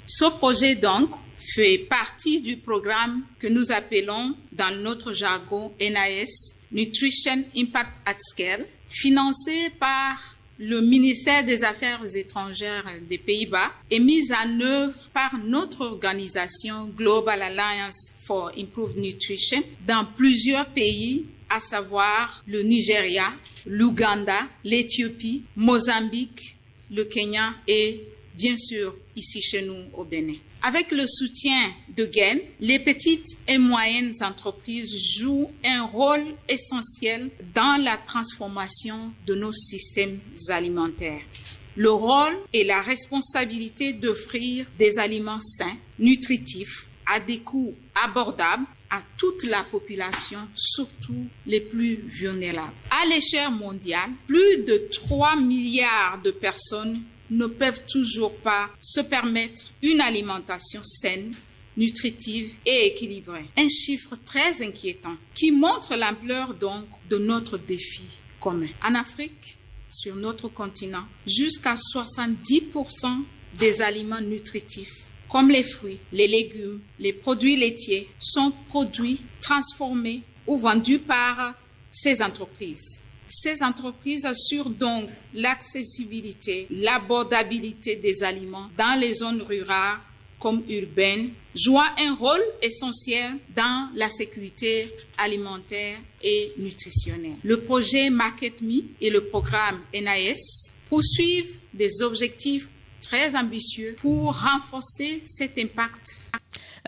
Ce projet donc fait partie du programme que nous appelons dans notre jargon NIS, Nutrition Impact at Scale, financé par le ministère des Affaires étrangères des Pays-Bas et mise en œuvre par notre organisation Global Alliance for Improved Nutrition dans plusieurs pays, à savoir le Nigeria, l'Ouganda, l'Éthiopie, Mozambique, le Kenya et bien sûr ici chez nous au Bénin. Avec le soutien de GAIN, les petites et moyennes entreprises jouent un rôle essentiel dans la transformation de nos systèmes alimentaires. Le rôle et la responsabilité d'offrir des aliments sains, nutritifs, à des coûts abordables à toute la population, surtout les plus vulnérables. À l'échelle mondiale, plus de 3 milliards de personnes ne peuvent toujours pas se permettre une alimentation saine, nutritive et équilibrée. Un chiffre très inquiétant qui montre l'ampleur donc de notre défi commun. En Afrique, sur notre continent, jusqu'à 70% des aliments nutritifs, comme les fruits, les légumes, les produits laitiers, sont produits, transformés ou vendus par ces entreprises. Ces entreprises assurent donc l'accessibilité, l'abordabilité des aliments dans les zones rurales comme urbaines, jouant un rôle essentiel dans la sécurité alimentaire et nutritionnelle. Le projet Market Me et le programme NIS poursuivent des objectifs très ambitieux pour renforcer cet impact.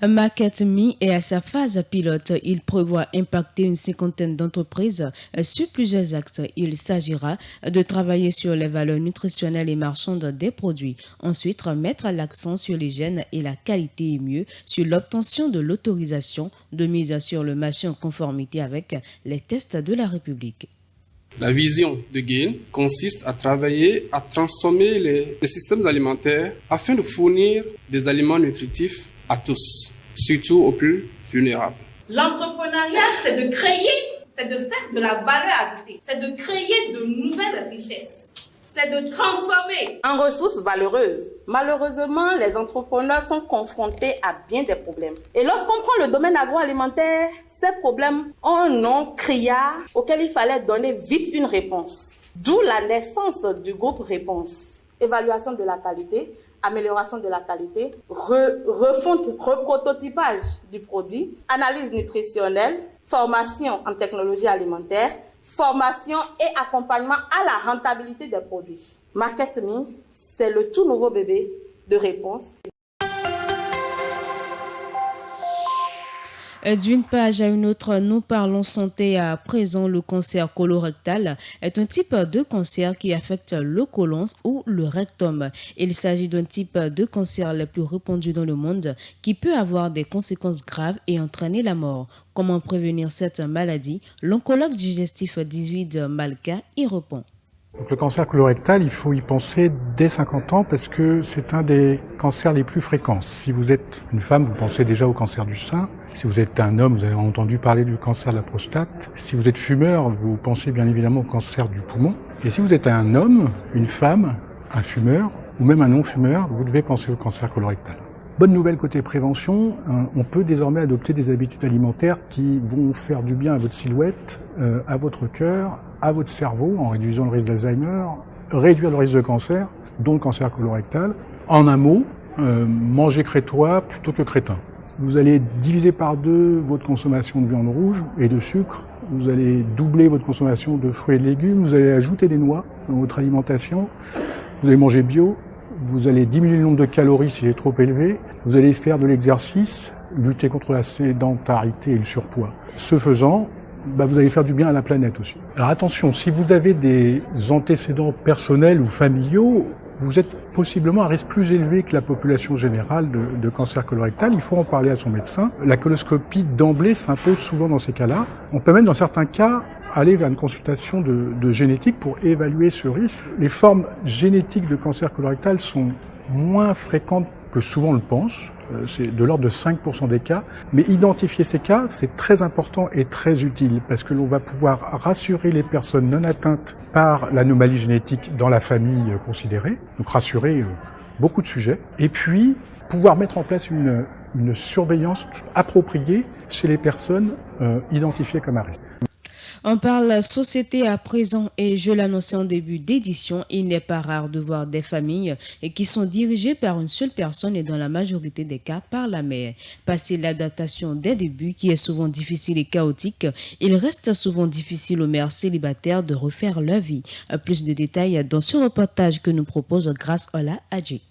Market Me est à sa phase pilote. Il prévoit impacter une cinquantaine d'entreprises sur plusieurs axes. Il s'agira de travailler sur les valeurs nutritionnelles et marchandes des produits. Ensuite, mettre l'accent sur l'hygiène et la qualité et mieux sur l'obtention de l'autorisation de mise sur le marché en conformité avec les tests de la République. La vision de GAIN consiste à travailler à transformer les systèmes alimentaires afin de fournir des aliments nutritifs à tous, surtout aux plus vulnérables. L'entrepreneuriat, c'est de créer, c'est de faire de la valeur ajoutée, c'est de créer de nouvelles richesses, c'est de transformer en ressources valeureuses. Malheureusement, les entrepreneurs sont confrontés à bien des problèmes. Et lorsqu'on prend le domaine agroalimentaire, ces problèmes ont un nom criard auquel il fallait donner vite une réponse. D'où la naissance du groupe Réponse. Évaluation de la qualité, amélioration de la qualité, refonte, reprototypage du produit, analyse nutritionnelle, formation en technologie alimentaire, formation et accompagnement à la rentabilité des produits. Market Me, c'est le tout nouveau bébé de Réponse. D'une page à une autre, nous parlons santé à présent. Le cancer colorectal est un type de cancer qui affecte le côlon ou le rectum. Il s'agit d'un type de cancer le plus répandu dans le monde qui peut avoir des conséquences graves et entraîner la mort. Comment prévenir cette maladie? L'oncologue digestif David Malka y répond. Donc le cancer colorectal, il faut y penser dès 50 ans parce que c'est un des cancers les plus fréquents. Si vous êtes une femme, vous pensez déjà au cancer du sein. Si vous êtes un homme, vous avez entendu parler du cancer de la prostate. Si vous êtes fumeur, vous pensez bien évidemment au cancer du poumon. Et si vous êtes un homme, une femme, un fumeur ou même un non-fumeur, vous devez penser au cancer colorectal. Bonne nouvelle côté prévention, on peut désormais adopter des habitudes alimentaires qui vont faire du bien à votre silhouette, à votre cœur, à votre cerveau, en réduisant le risque d'Alzheimer, réduire le risque de cancer, dont le cancer colorectal. En un mot, manger crétois plutôt que crétin. Vous allez diviser par 2 votre consommation de viande rouge et de sucre. Vous allez doubler votre consommation de fruits et de légumes. Vous allez ajouter des noix dans votre alimentation. Vous allez manger bio. Vous allez diminuer le nombre de calories s'il est trop élevé. Vous allez faire de l'exercice, lutter contre la sédentarité et le surpoids. Ce faisant, vous allez faire du bien à la planète aussi. Alors attention, si vous avez des antécédents personnels ou familiaux, vous êtes possiblement à risque plus élevé que la population générale de cancer colorectal. Il faut en parler à son médecin. La coloscopie d'emblée s'impose souvent dans ces cas-là. On peut même dans certains cas aller vers une consultation de génétique pour évaluer ce risque. Les formes génétiques de cancer colorectal sont moins fréquentes que souvent on le pense. C'est de l'ordre de 5% des cas. Mais identifier ces cas, c'est très important et très utile parce que l'on va pouvoir rassurer les personnes non atteintes par l'anomalie génétique dans la famille considérée. Donc rassurer beaucoup de sujets. Et puis, pouvoir mettre en place une surveillance appropriée chez les personnes identifiées comme à risque. On parle société à présent et je l'annonçais en début d'édition, il n'est pas rare de voir des familles qui sont dirigées par une seule personne et dans la majorité des cas par la mère. Passer l'adaptation des débuts qui est souvent difficile et chaotique, il reste souvent difficile aux mères célibataires de refaire leur vie. Plus de détails dans ce reportage que nous propose Grâce Ola Adji.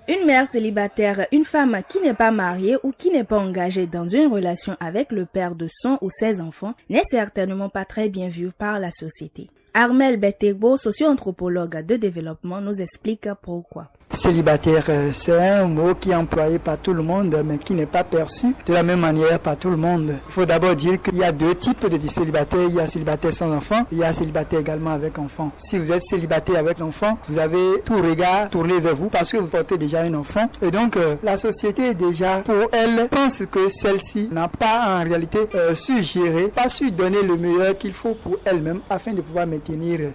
Une mère célibataire, une femme qui n'est pas mariée ou qui n'est pas engagée dans une relation avec le père de son ou ses enfants n'est certainement pas très bien vue par la société. Armel Betegbo, socio-anthropologue de développement, nous explique pourquoi. Célibataire, c'est un mot qui est employé par tout le monde, mais qui n'est pas perçu de la même manière par tout le monde. Il faut d'abord dire qu'il y a deux types de célibataires. Il y a célibataire sans enfant, il y a célibataire également avec enfant. Si vous êtes célibataire avec l'enfant, vous avez tout regard tourné vers vous parce que vous portez déjà un enfant. Et donc, la société déjà, pour elle, pense que celle-ci n'a pas en réalité su gérer, pas su donner le meilleur qu'il faut pour elle-même afin de pouvoir maintenir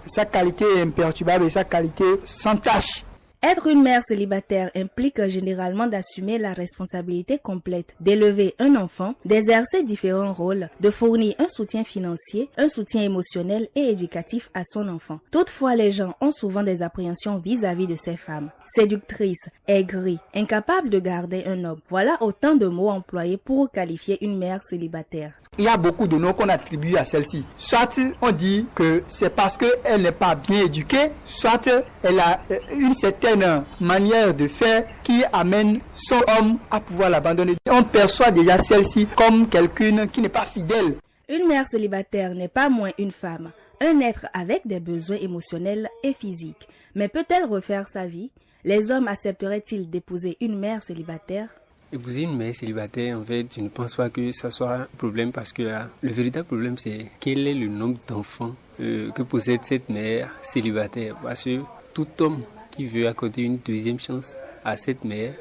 sa qualité imperturbable et sa qualité sans tache. Être une mère célibataire implique généralement d'assumer la responsabilité complète, d'élever un enfant, d'exercer différents rôles, de fournir un soutien financier, un soutien émotionnel et éducatif à son enfant. Toutefois, les gens ont souvent des appréhensions vis-à-vis de ces femmes. Séductrices, aigries, incapables de garder un homme. Voilà autant de mots employés pour qualifier une mère célibataire. Il y a beaucoup de noms qu'on attribue à celle-ci. Soit on dit que c'est parce qu'elle n'est pas bien éduquée, soit elle a une certaine manière de faire qui amène son homme à pouvoir l'abandonner. On perçoit déjà celle-ci comme quelqu'un qui n'est pas fidèle. Une mère célibataire n'est pas moins une femme, un être avec des besoins émotionnels et physiques. Mais peut-elle refaire sa vie? Les hommes accepteraient-ils d'épouser une mère célibataire? Épouser une mère célibataire, en fait, je ne pense pas que ça soit un problème parce que le véritable problème, c'est quel est le nombre d'enfants que possède cette mère célibataire. Parce que tout homme qui veut accorder une deuxième chance à cette mère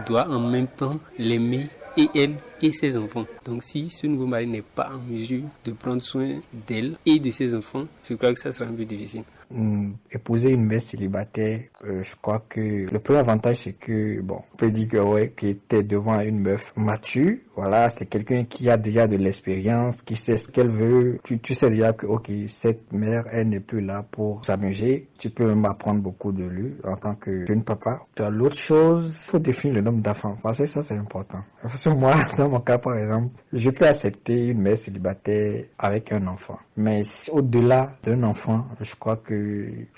doit en même temps l'aimer et elle et ses enfants. Donc si ce nouveau mari n'est pas en mesure de prendre soin d'elle et de ses enfants, je crois que ça sera un peu difficile. Épouser une mère célibataire, je crois que le premier avantage c'est que, on peut dire que était devant une meuf mature, voilà, c'est quelqu'un qui a déjà de l'expérience, qui sait ce qu'elle veut, tu sais déjà que, cette mère, elle n'est plus là pour s'amuser, tu peux même apprendre beaucoup de lui en tant que jeune papa. L'autre chose, il faut définir le nombre d'enfants, parce que ça c'est important. Parce que moi, dans mon cas par exemple, je peux accepter une mère célibataire avec un enfant, mais au-delà d'un enfant, je crois que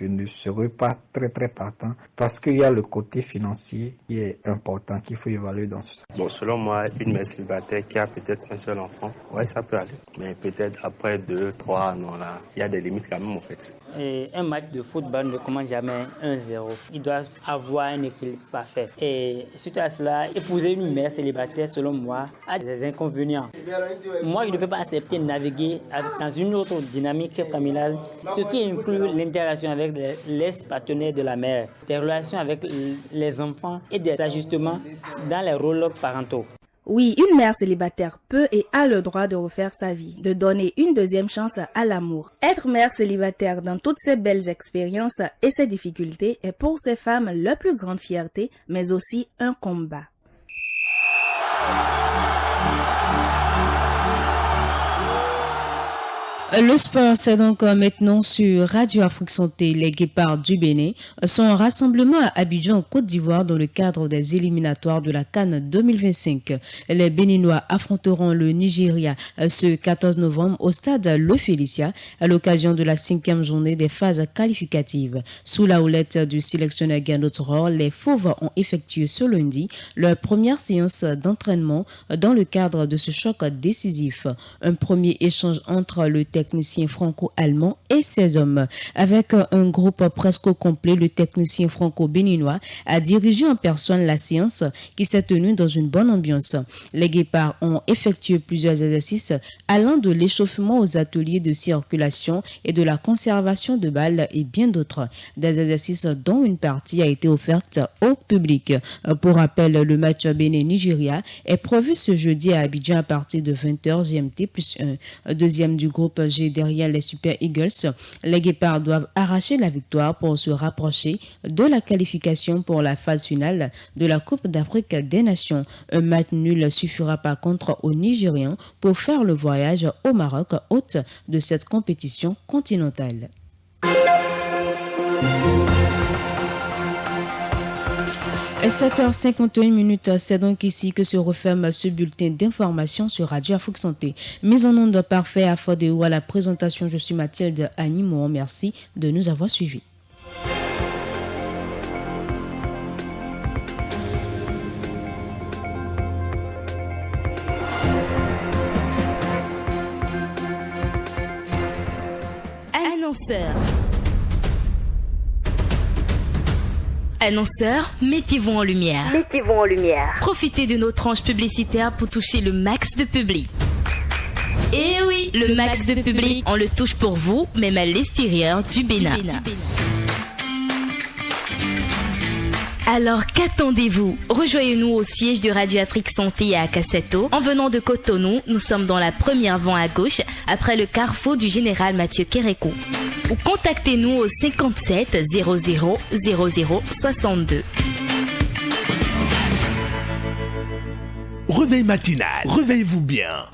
je ne serai pas très partant parce qu'il y a le côté financier qui est important qu'il faut évaluer dans ce sens. Bon, selon moi, une mère célibataire qui a peut-être un seul enfant, ouais, ça peut aller. Mais peut-être après 2, 3, non, là, il y a des limites quand même en fait. Et un match de football ne commence jamais 1-0. Il doit avoir un équilibre parfait. Et suite à cela, épouser une mère célibataire, selon moi, a des inconvénients. Moi, je ne peux pas accepter de naviguer dans une autre dynamique familiale, ce qui inclut l'interaction avec les partenaires de la mère, des relations avec les enfants et des ajustements dans les rôles parentaux. Oui, une mère célibataire peut et a le droit de refaire sa vie, de donner une deuxième chance à l'amour. Être mère célibataire dans toutes ses belles expériences et ses difficultés est pour ces femmes la plus grande fierté, mais aussi un combat. Le sport, c'est donc maintenant sur Radio Afrique Santé. Les Guépards du Bénin sont en rassemblement à Abidjan, en Côte d'Ivoire, dans le cadre des éliminatoires de la CAN 2025. Les Béninois affronteront le Nigeria ce 14 novembre au stade Le Félicia à l'occasion de la 5e journée des phases qualificatives. Sous la houlette du sélectionneur Gernot Rohr, les Fauves ont effectué ce lundi leur première séance d'entraînement dans le cadre de ce choc décisif. Un premier échange entre le technicien technicien franco-allemand et ses hommes. Avec un groupe presque complet, le technicien franco-béninois a dirigé en personne la séance qui s'est tenue dans une bonne ambiance. Les guépards ont effectué plusieurs exercices allant de l'échauffement aux ateliers de circulation et de la conservation de balles et bien d'autres. Des exercices dont une partie a été offerte au public. Pour rappel, le match Bénin-Nigeria est prévu ce jeudi à Abidjan à partir de 20h GMT plus 1. Deuxième du groupe G derrière les Super Eagles. Les guépards doivent arracher la victoire pour se rapprocher de la qualification pour la phase finale de la Coupe d'Afrique des Nations. Un match nul suffira par contre aux Nigérians pour faire le voyage au Maroc, hôte de cette compétition continentale. À 7h51, c'est donc ici que se referme ce bulletin d'information sur Radio Afrique Santé. Mise en onde parfait à Fodéo à la présentation, je suis Mathilde Animon. Merci de nous avoir suivis. Annonceurs, mettez-vous en lumière. Profitez de nos tranches publicitaires pour toucher le max de public. Et oui, le max de public, on le touche pour vous, même à l'extérieur du Bénin. Alors qu'attendez-vous? Rejoignez-nous au siège de Radio Afrique Santé à Kasseto. En venant de Cotonou, nous sommes dans la première vente à gauche, après le carrefour du général Mathieu Kérékou. Ou contactez-nous au 57 00 00 62. Réveil matinal, réveillez-vous bien.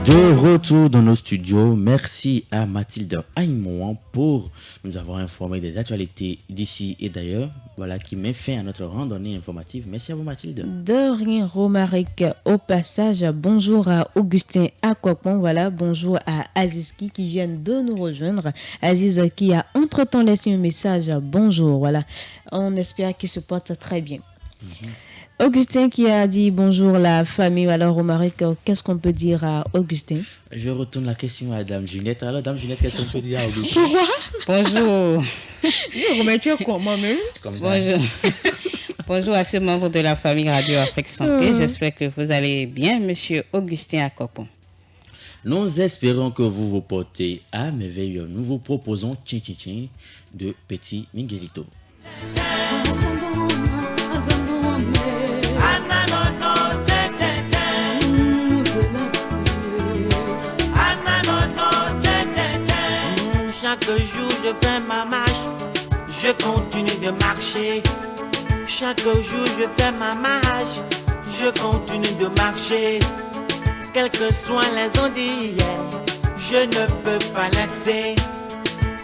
De retour dans nos studios, merci à Mathilde Aïmouan pour nous avoir informé des actualités d'ici et d'ailleurs, voilà qui met fin à notre randonnée informative. Merci à vous Mathilde. De rien Romaric, au passage, bonjour à Augustin Aquapon, voilà, bonjour à Azizki qui vient de nous rejoindre. Aziz qui a entre-temps laissé un message, bonjour, voilà, on espère qu'il se porte très bien. Augustin qui a dit bonjour la famille. Alors Romaric, qu'est-ce qu'on peut dire à Augustin? Je retourne la question à Dame Ginette. Alors Dame Ginette, qu'est-ce qu'on peut dire à Augustin? Bonjour. Tu es comment même? Bonjour. Bonjour à ce membre de la famille Radio Afrique Santé. J'espère que vous allez bien, monsieur Augustin Akopon. Nous espérons que vous vous portez à merveille. Nous vous proposons Tchin Tchin Tchin de Petit Miguelito. Chaque jour je fais ma marche, je continue de marcher. Chaque jour je fais ma marche, je continue de marcher. Quels que soient les ondes d'hier, je ne peux pas laisser.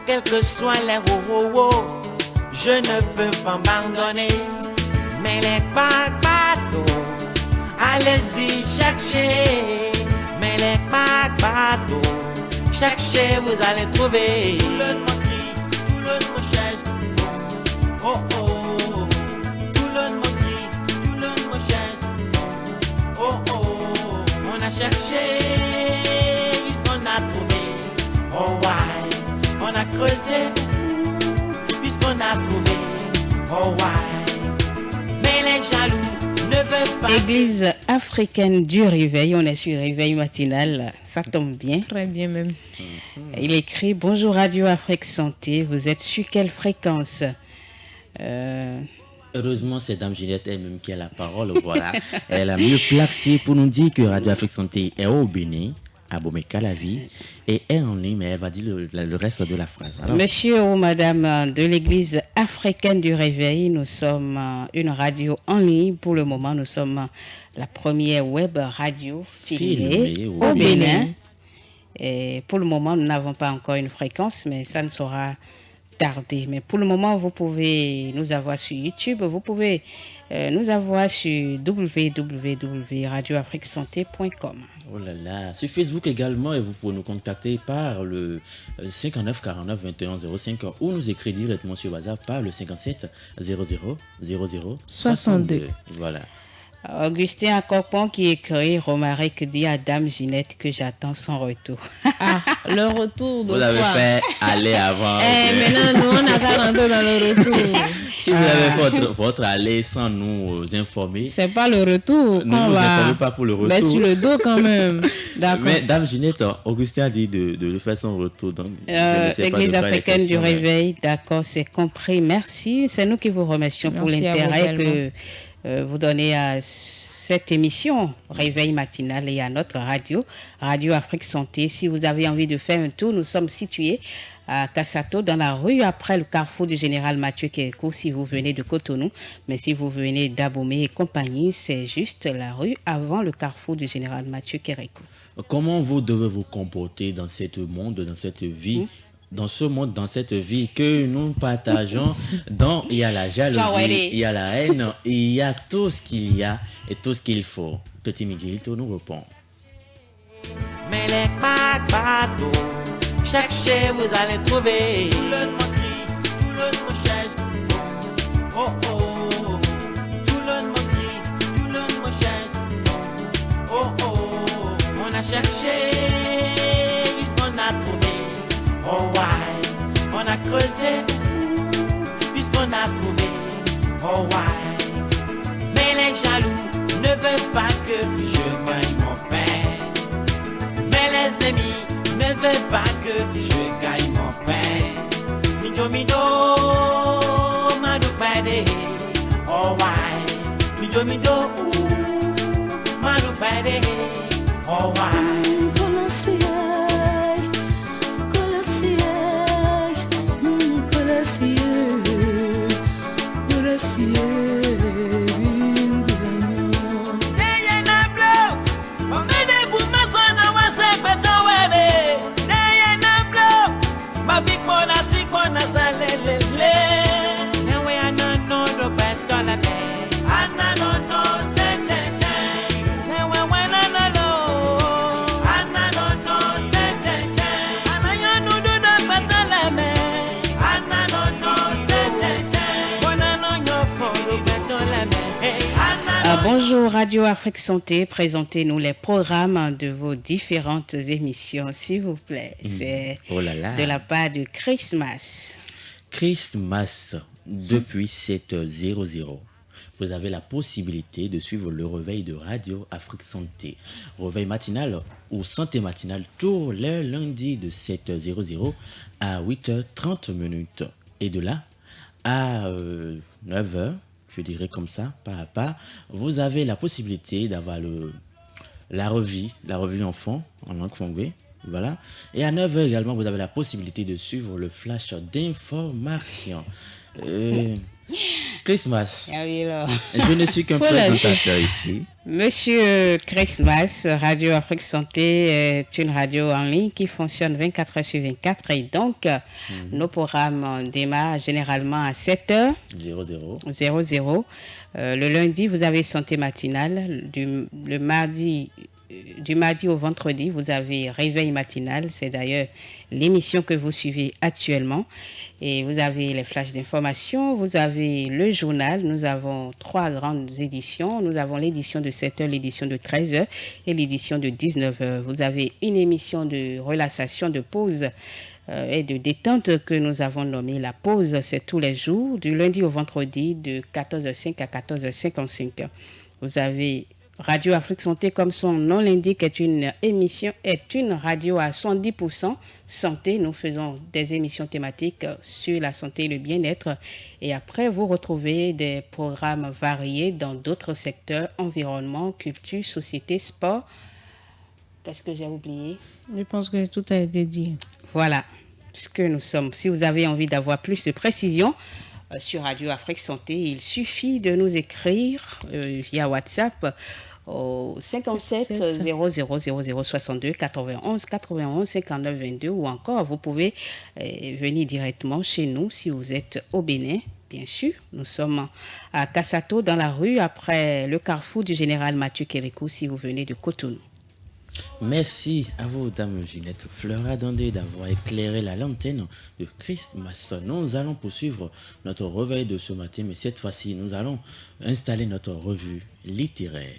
Quels que soient les wo-wo-wo, je ne peux pas m'abandonner. Mais les bateaux, allez-y chercher. Mais les bateaux, cherchez, vous allez trouver. Tout le monde crie, tout le monde cherche. Oh oh, tout le monde crie, tout le monde cherche. Oh oh, on a cherché puisqu'on a trouvé. Oh ouais, on a creusé puisqu'on a trouvé. Oh ouais, mais les jaloux ne veulent pas. Église africaine du réveil, on est sur réveil matinal, ça tombe bien. Très bien même. Il écrit bonjour Radio Afrique Santé, vous êtes sur quelle fréquence? Heureusement, c'est Dame Ginette elle-même qui a la parole, voilà. Elle a mieux placé pour nous dire que Radio Afrique Santé est au Bénin, Abomey Calavi et est en ligne, mais elle va dire le reste de la phrase. Alors, Monsieur ou madame de l'Église africaine du Réveil, nous sommes une radio en ligne. Pour le moment, nous sommes la première web radio filmée au Bénin. Et pour le moment, nous n'avons pas encore une fréquence, mais ça ne sera tardé. Mais pour le moment, vous pouvez nous avoir sur YouTube, vous pouvez nous avoir sur www.radioafriquesanté.com. Oh là là, sur Facebook également, et vous pouvez nous contacter par le 59 49 21 05 ou nous écrire directement sur WhatsApp par le 57 00 00 62. Voilà. Augustin Acopon qui écrit Romaric dit à Dame Ginette que j'attends son retour. Le retour de vous l'avez fait aller avant. Maintenant, nous, on n'a qu'à rentrer dans le retour. Si vous avez fait votre aller sans nous informer. C'est pas le retour. Ne nous informez pas pour le retour. Mais sur le dos quand même. D'accord. Mais Dame Ginette, Augustin a dit de faire son retour. Donc, L'Église africaine du Réveil, d'accord, c'est compris. Merci. C'est nous qui vous remercions pour l'intérêt que vous donnez à cette émission Réveil matinal et à notre radio, Radio Afrique Santé. Si vous avez envie de faire un tour, nous sommes situés à Kassato, dans la rue après le carrefour du général Mathieu Kérékou, si vous venez de Cotonou. Mais si vous venez d'Abomey et compagnie, c'est juste la rue avant le carrefour du général Mathieu Kérékou. Comment vous devez vous comporter dans ce monde, dans cette vie dans ce monde, dans cette vie que nous partageons, dont il y a la jalousie, il y a la haine, il y a tout ce qu'il y a et tout ce qu'il faut. Petit Miguelito nous répond. Mais les bateaux, cherchez, vous allez trouver. Tout le monde crie, tout le monde cherche. Oh oh, tout le monde crie, tout le monde cherche. Oh oh, on a cherché, jusqu'on a trouvé. Oh why, on a creusé, puisqu'on a trouvé. Oh why, mais les jaloux ne veulent pas que je gagne mon pain. Mais les ennemis ne veulent pas que je gagne mon pain. Mido mido, madou bade. Oh why, mido mido, madou bade. Oh why. Bonjour Radio Afrique Santé, présentez-nous les programmes de vos différentes émissions, s'il vous plaît. C'est de la part de Christmas. Christmas, depuis 7h00. Vous avez la possibilité de suivre le réveil de Radio Afrique Santé. Réveil matinal ou santé matinale tous les lundis de 7h00 à 8h30. Et de là à 9h. Je dirais comme ça, pas à pas, vous avez la possibilité d'avoir la revue enfant en langue fongwe, voilà. Et à 9h également, vous avez la possibilité de suivre le flash d'information. Christmas. Je ne suis qu'un présentateur ici. Monsieur Christmas, Radio Afrique Santé est une radio en ligne qui fonctionne 24 heures sur 24 et donc nos programmes démarrent généralement à 7h00. Le lundi, vous avez santé matinale. Du mardi au vendredi, vous avez réveil matinal. C'est d'ailleurs l'émission que vous suivez actuellement. Et vous avez les flashs d'information, vous avez le journal. Nous avons 3 grandes éditions. Nous avons l'édition de 7h, l'édition de 13h et l'édition de 19h. Vous avez une émission de relaxation, de pause et de détente que nous avons nommée la pause. C'est tous les jours, du lundi au vendredi, de 14h05 à 14h55. Vous avez Radio Afrique Santé, comme son nom l'indique, est une radio à 110% santé. Nous faisons des émissions thématiques sur la santé et le bien-être. Et après, vous retrouvez des programmes variés dans d'autres secteurs, environnement, culture, société, sport, Qu'est-ce que j'ai oublié? Je pense que tout a été dit. Voilà ce que nous sommes. Si vous avez envie d'avoir plus de précisions sur Radio Afrique Santé, il suffit de nous écrire via WhatsApp au 57 00 00 62 91 91 59 22 ou encore vous pouvez venir directement chez nous si vous êtes au Bénin. Bien sûr, nous sommes à Kassato dans la rue après le carrefour du général Mathieu Kérékou si vous venez de Cotonou. Merci à vous, Dame Ginette Fleur Dandé, d'avoir éclairé la lanterne de Christ Masson. Nous allons poursuivre notre réveil de ce matin, mais cette fois-ci, nous allons installer notre revue littéraire.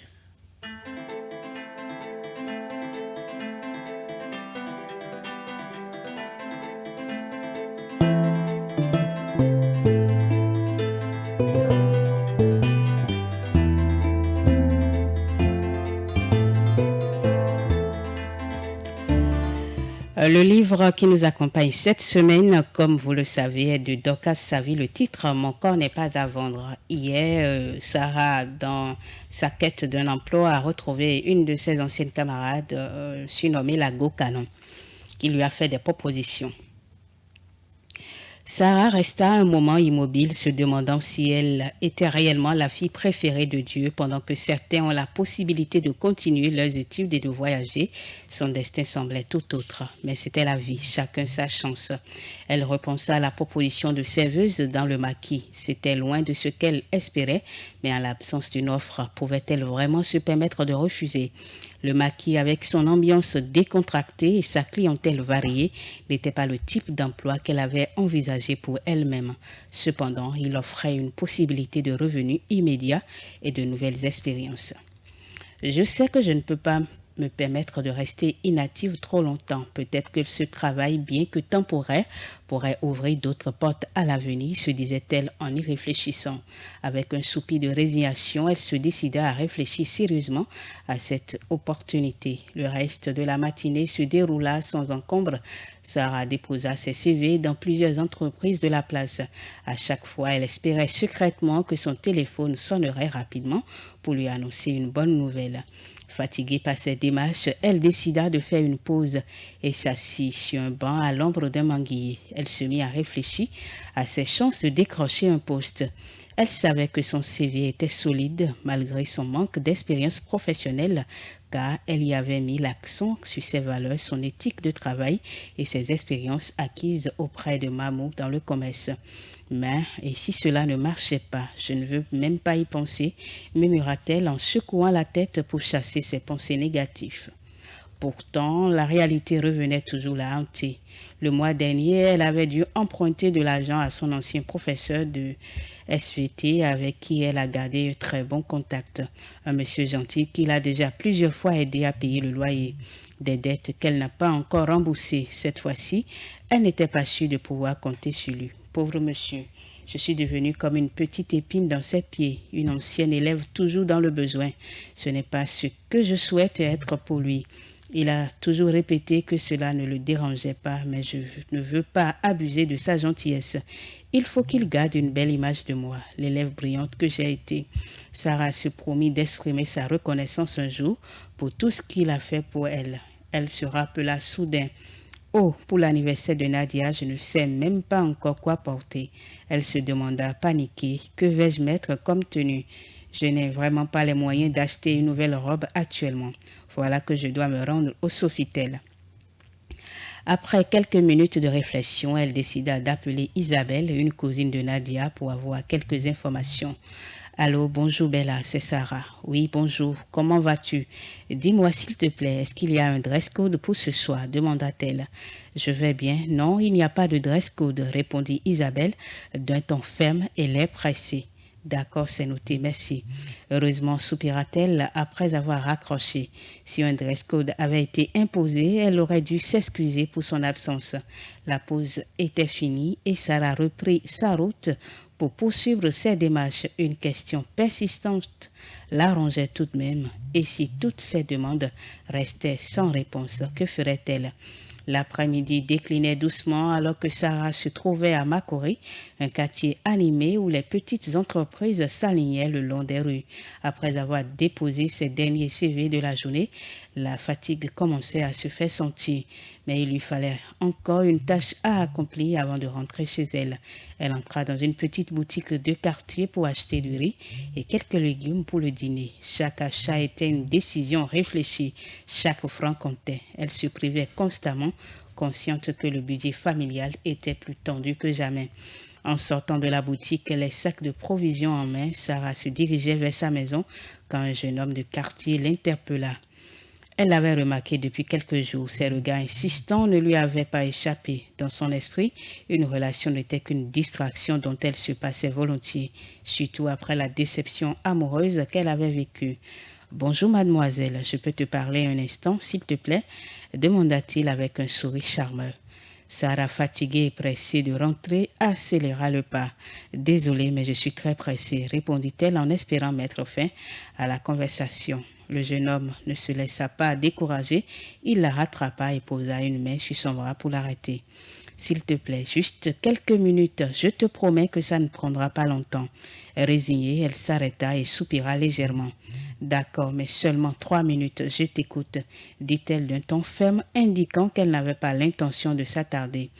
Le livre qui nous accompagne cette semaine, comme vous le savez, est de Dorcas Savy. Le titre « Mon corps n'est pas à vendre ». Hier, Sarah, dans sa quête d'un emploi, a retrouvé une de ses anciennes camarades, surnommée la Go Canon, qui lui a fait des propositions. Sarah resta un moment immobile, se demandant si elle était réellement la fille préférée de Dieu. Pendant que certains ont la possibilité de continuer leurs études et de voyager, son destin semblait tout autre. Mais c'était la vie, chacun sa chance. Elle repensa à la proposition de serveuse dans le maquis. C'était loin de ce qu'elle espérait, mais en l'absence d'une offre, pouvait-elle vraiment se permettre de refuser? Le maquis, avec son ambiance décontractée et sa clientèle variée, n'était pas le type d'emploi qu'elle avait envisagé pour elle-même. Cependant, il offrait une possibilité de revenus immédiats et de nouvelles expériences. Je sais que je ne peux pas me permettre de rester inactive trop longtemps. Peut-être que ce travail, bien que temporaire, pourrait ouvrir d'autres portes à l'avenir, se disait-elle en y réfléchissant. Avec un soupir de résignation, elle se décida à réfléchir sérieusement à cette opportunité. Le reste de la matinée se déroula sans encombre. Sarah déposa ses CV dans plusieurs entreprises de la place. À chaque fois, elle espérait secrètement que son téléphone sonnerait rapidement pour lui annoncer une bonne nouvelle. Fatiguée par ces démarches, elle décida de faire une pause et s'assit sur un banc à l'ombre d'un manguier. Elle se mit à réfléchir à ses chances de décrocher un poste. Elle savait que son CV était solide malgré son manque d'expérience professionnelle, car elle y avait mis l'accent sur ses valeurs, son éthique de travail et ses expériences acquises auprès de Mamou dans le commerce. Mais, et si cela ne marchait pas, je ne veux même pas y penser, murmura-t-elle en secouant la tête pour chasser ses pensées négatives. Pourtant, la réalité revenait toujours la hanter. Le mois dernier, elle avait dû emprunter de l'argent à son ancien professeur de SVT avec qui elle a gardé un très bon contact. Un monsieur gentil qui l'a déjà plusieurs fois aidé à payer le loyer. Des dettes qu'elle n'a pas encore remboursées. Cette fois-ci, elle n'était pas sûre de pouvoir compter sur lui. Pauvre monsieur, je suis devenue comme une petite épine dans ses pieds, une ancienne élève toujours dans le besoin. Ce n'est pas ce que je souhaite être pour lui. Il a toujours répété que cela ne le dérangeait pas, mais je ne veux pas abuser de sa gentillesse. Il faut qu'il garde une belle image de moi, l'élève brillante que j'ai été. Sarah se promit d'exprimer sa reconnaissance un jour pour tout ce qu'il a fait pour elle. Elle se rappela soudain. Oh, pour l'anniversaire de Nadia, je ne sais même pas encore quoi porter. Elle se demanda, paniquée, que vais-je mettre comme tenue? Je n'ai vraiment pas les moyens d'acheter une nouvelle robe actuellement. Voilà que je dois me rendre au Sofitel. Après quelques minutes de réflexion, elle décida d'appeler Isabelle, une cousine de Nadia, pour avoir quelques informations. Allô, bonjour Bella, c'est Sarah. Oui, bonjour, comment vas-tu? Dis-moi s'il te plaît, est-ce qu'il y a un dress code pour ce soir? Demanda-t-elle. Je vais bien. Non, il n'y a pas de dress code, répondit Isabelle d'un ton ferme et l'air pressé. D'accord, c'est noté, merci. Heureusement, soupira-t-elle après avoir raccroché. Si un dress code avait été imposé, elle aurait dû s'excuser pour son absence. La pause était finie et Sarah reprit sa route pour poursuivre ses démarches. Une question persistante l'arrangeait tout de même. Et si toutes ses demandes restaient sans réponse, que ferait-elle? L'après-midi déclinait doucement alors que Sarah se trouvait à Makori, un quartier animé où les petites entreprises s'alignaient le long des rues. Après avoir déposé ses derniers CV de la journée, la fatigue commençait à se faire sentir. Mais il lui fallait encore une tâche à accomplir avant de rentrer chez elle. Elle entra dans une petite boutique de quartier pour acheter du riz et quelques légumes pour le dîner. Chaque achat était une décision réfléchie. Chaque franc comptait. Elle se privait constamment, consciente que le budget familial était plus tendu que jamais. En sortant de la boutique, les sacs de provisions en main, Sarah se dirigeait vers sa maison quand un jeune homme de quartier l'interpella. Elle l'avait remarqué depuis quelques jours. Ses regards insistants ne lui avaient pas échappé. Dans son esprit, une relation n'était qu'une distraction dont elle se passait volontiers, surtout après la déception amoureuse qu'elle avait vécue. « Bonjour mademoiselle, je peux te parler un instant, s'il te plaît ?» demanda-t-il avec un sourire charmeur. Sarah, fatiguée et pressée de rentrer, accéléra le pas. « Désolée, mais je suis très pressée, » répondit-elle en espérant mettre fin à la conversation. Le jeune homme ne se laissa pas décourager. Il la rattrapa et posa une main sur son bras pour l'arrêter. « S'il te plaît, juste quelques minutes. Je te promets que ça ne prendra pas longtemps. » Résignée, elle s'arrêta et soupira légèrement. « D'accord, mais seulement 3 minutes. Je t'écoute, » dit-elle d'un ton ferme, indiquant qu'elle n'avait pas l'intention de s'attarder.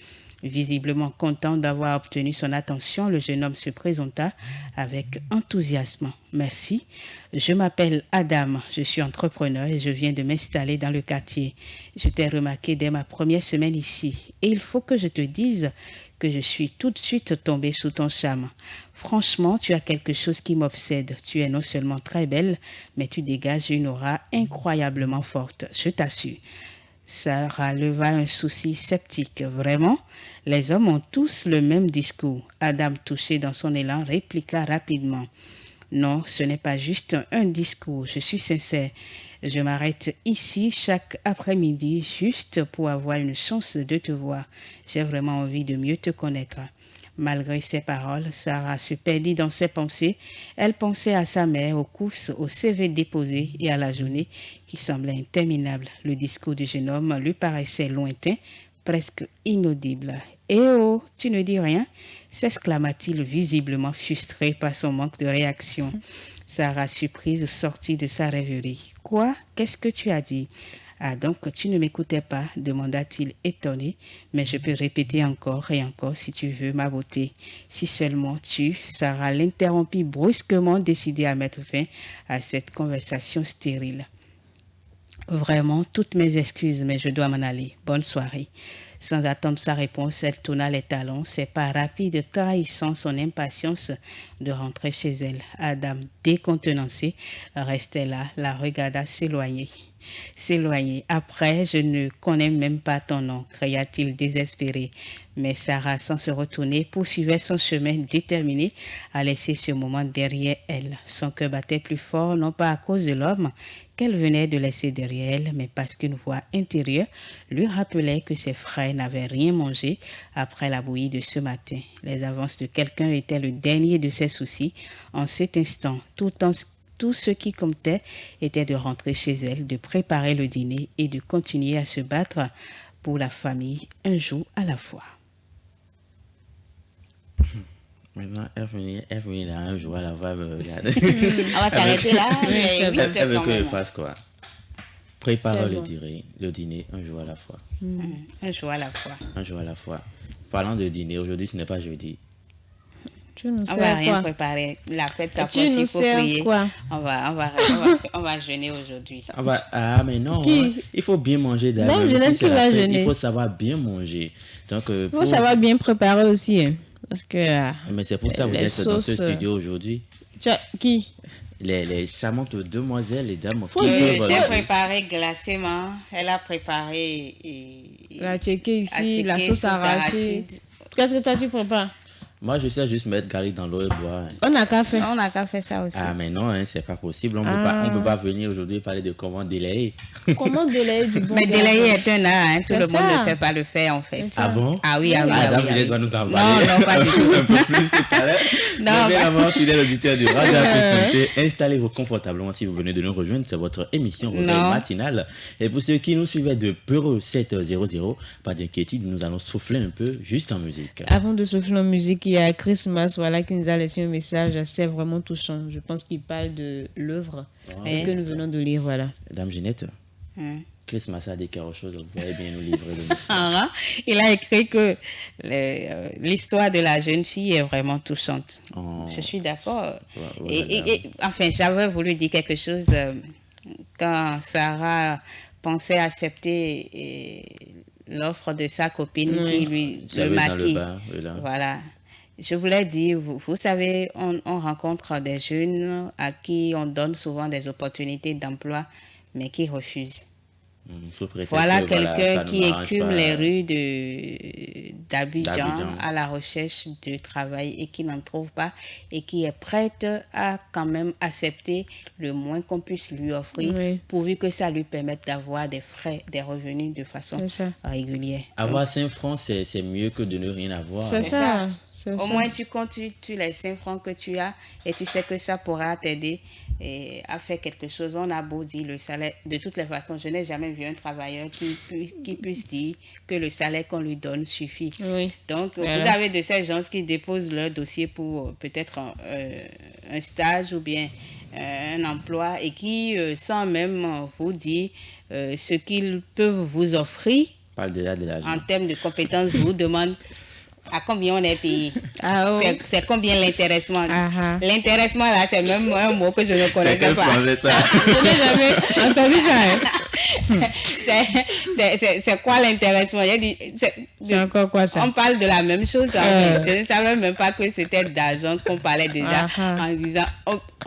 Visiblement content d'avoir obtenu son attention, le jeune homme se présenta avec enthousiasme. « Merci, je m'appelle Adam, je suis entrepreneur et je viens de m'installer dans le quartier. Je t'ai remarqué dès ma première semaine ici et il faut que je te dise que je suis tout de suite tombée sous ton charme. Franchement, tu as quelque chose qui m'obsède. Tu es non seulement très belle, mais tu dégages une aura incroyablement forte, je t'assure. » Sarah leva un sourcil sceptique. « Vraiment? Les hommes ont tous le même discours. » Adam, touché dans son élan, répliqua rapidement. « Non, ce n'est pas juste un discours, je suis sincère. Je m'arrête ici chaque après-midi juste pour avoir une chance de te voir. J'ai vraiment envie de mieux te connaître. » Malgré ces paroles, Sarah se perdit dans ses pensées. Elle pensait à sa mère, aux courses, au CV déposé et à la journée qui semblait interminable. Le discours du jeune homme lui paraissait lointain, presque inaudible. « Eh oh, tu ne dis rien ?» s'exclama-t-il, visiblement frustré par son manque de réaction. Sarah, surprise, sortit de sa rêverie. « Quoi? Qu'est-ce que tu as dit ?» « Ah donc, tu ne m'écoutais pas ?» demanda-t-il étonné. « Mais je peux répéter encore et encore si tu veux, ma beauté. Si seulement tu... » Sarah l'interrompit brusquement, décidée à mettre fin à cette conversation stérile. « Vraiment, toutes mes excuses, mais je dois m'en aller. Bonne soirée. » Sans attendre sa réponse, elle tourna les talons, ses pas rapides trahissant son impatience de rentrer chez elle. Adam, décontenancé, restait là, la regarda s'éloigner. Après, je ne connais même pas ton nom, cria-t-il désespéré. Mais Sarah, sans se retourner, poursuivait son chemin déterminée à laisser ce moment derrière elle. Son cœur battait plus fort, non pas à cause de l'homme qu'elle venait de laisser derrière elle, mais parce qu'une voix intérieure lui rappelait que ses frères n'avaient rien mangé après la bouillie de ce matin. Les avances de quelqu'un étaient le dernier de ses soucis en cet instant, tout ce qui comptait était de rentrer chez elle, de préparer le dîner et de continuer à se battre pour la famille un jour à la fois. Maintenant, elle finit là un jour à la fois. On va s'arrêter là. Elle veut que je fasse quoi? Préparer le dîner un jour à la fois. Un jour à la fois. Un jour à la fois. Parlant de dîner, aujourd'hui ce n'est pas jeudi. On va rien préparer. La fête s'approche, il faut prier. On va jeûner aujourd'hui. Mais non, il faut bien manger d'abord. Non, je n'aime plus la jeûner. Il faut savoir bien manger. Donc, il faut savoir bien préparer aussi. Parce que, mais c'est pour ça que vous êtes dans ce studio aujourd'hui. Qui? Les charmantes demoiselles, les dames. J'ai préparé glacément. Elle a préparé la tchéké ici, la sauce arachide. Qu'est-ce que toi tu prépares? Moi, je sais juste mettre garlic dans l'eau et boire. On n'a qu'à faire. On n'a qu'à faire ça aussi. Ah, mais non, hein, c'est pas possible. On ne peut pas venir aujourd'hui parler de comment délayer. Comment délayer du bon Mais délayer est un art, hein. Tout le monde ne sait pas le faire, en fait. Ah bon? Ah oui, ah oui. Madame Juliette doit nous en parler. Non, pas du tout. Un peu plus tout à l'heure. Non, Bien avant, fidèle auditeur de Radio Afrique Santé, installez-vous confortablement si vous venez de nous rejoindre. C'est votre émission Réveil matinale. Et pour ceux qui nous suivaient de Peuro 700, pas d'inquiétude, nous allons souffler un peu juste en musique. Avant de souffler en musique, il y a Christmas qui nous a laissé un message assez vraiment touchant. Je pense qu'il parle de l'œuvre que nous venons de lire. Voilà. Dame Ginette, Christmas a dit quelque chose, vous pouvez bien nous livrer le message. Il a écrit que l'histoire de la jeune fille est vraiment touchante. Je suis d'accord. Enfin, j'avais voulu dire quelque chose quand Sarah pensait accepter l'offre de sa copine qui lui le maquille. Voilà. Je voulais dire, vous savez, on rencontre des jeunes à qui on donne souvent des opportunités d'emploi, mais qui refusent. Voilà quelqu'un qui écume les rues d'Abidjan à la recherche de travail et qui n'en trouve pas et qui est prête à quand même accepter le moins qu'on puisse lui offrir pourvu que ça lui permette d'avoir des revenus de façon régulière. Avoir 5 francs, c'est mieux que de ne rien avoir. C'est ça. Au moins, tu comptes les 5 francs que tu as et tu sais que ça pourra t'aider à faire quelque chose. On a beau dire le salaire. De toutes les façons, je n'ai jamais vu un travailleur qui puisse dire que le salaire qu'on lui donne suffit. Donc, vous avez de ces gens qui déposent leur dossier pour peut-être un stage ou bien un emploi et qui, sans même vous dire ce qu'ils peuvent vous offrir, en termes de compétences, vous demandent à combien on est payé. C'est combien l'intéressement. L'intéressement, là, c'est même un mot que je ne connaissais pas. Je n'ai jamais entendu ça. C'est quoi l'intéressement? C'est encore quoi ça? On parle de la même chose. Je ne savais même pas que c'était d'argent qu'on parlait déjà en disant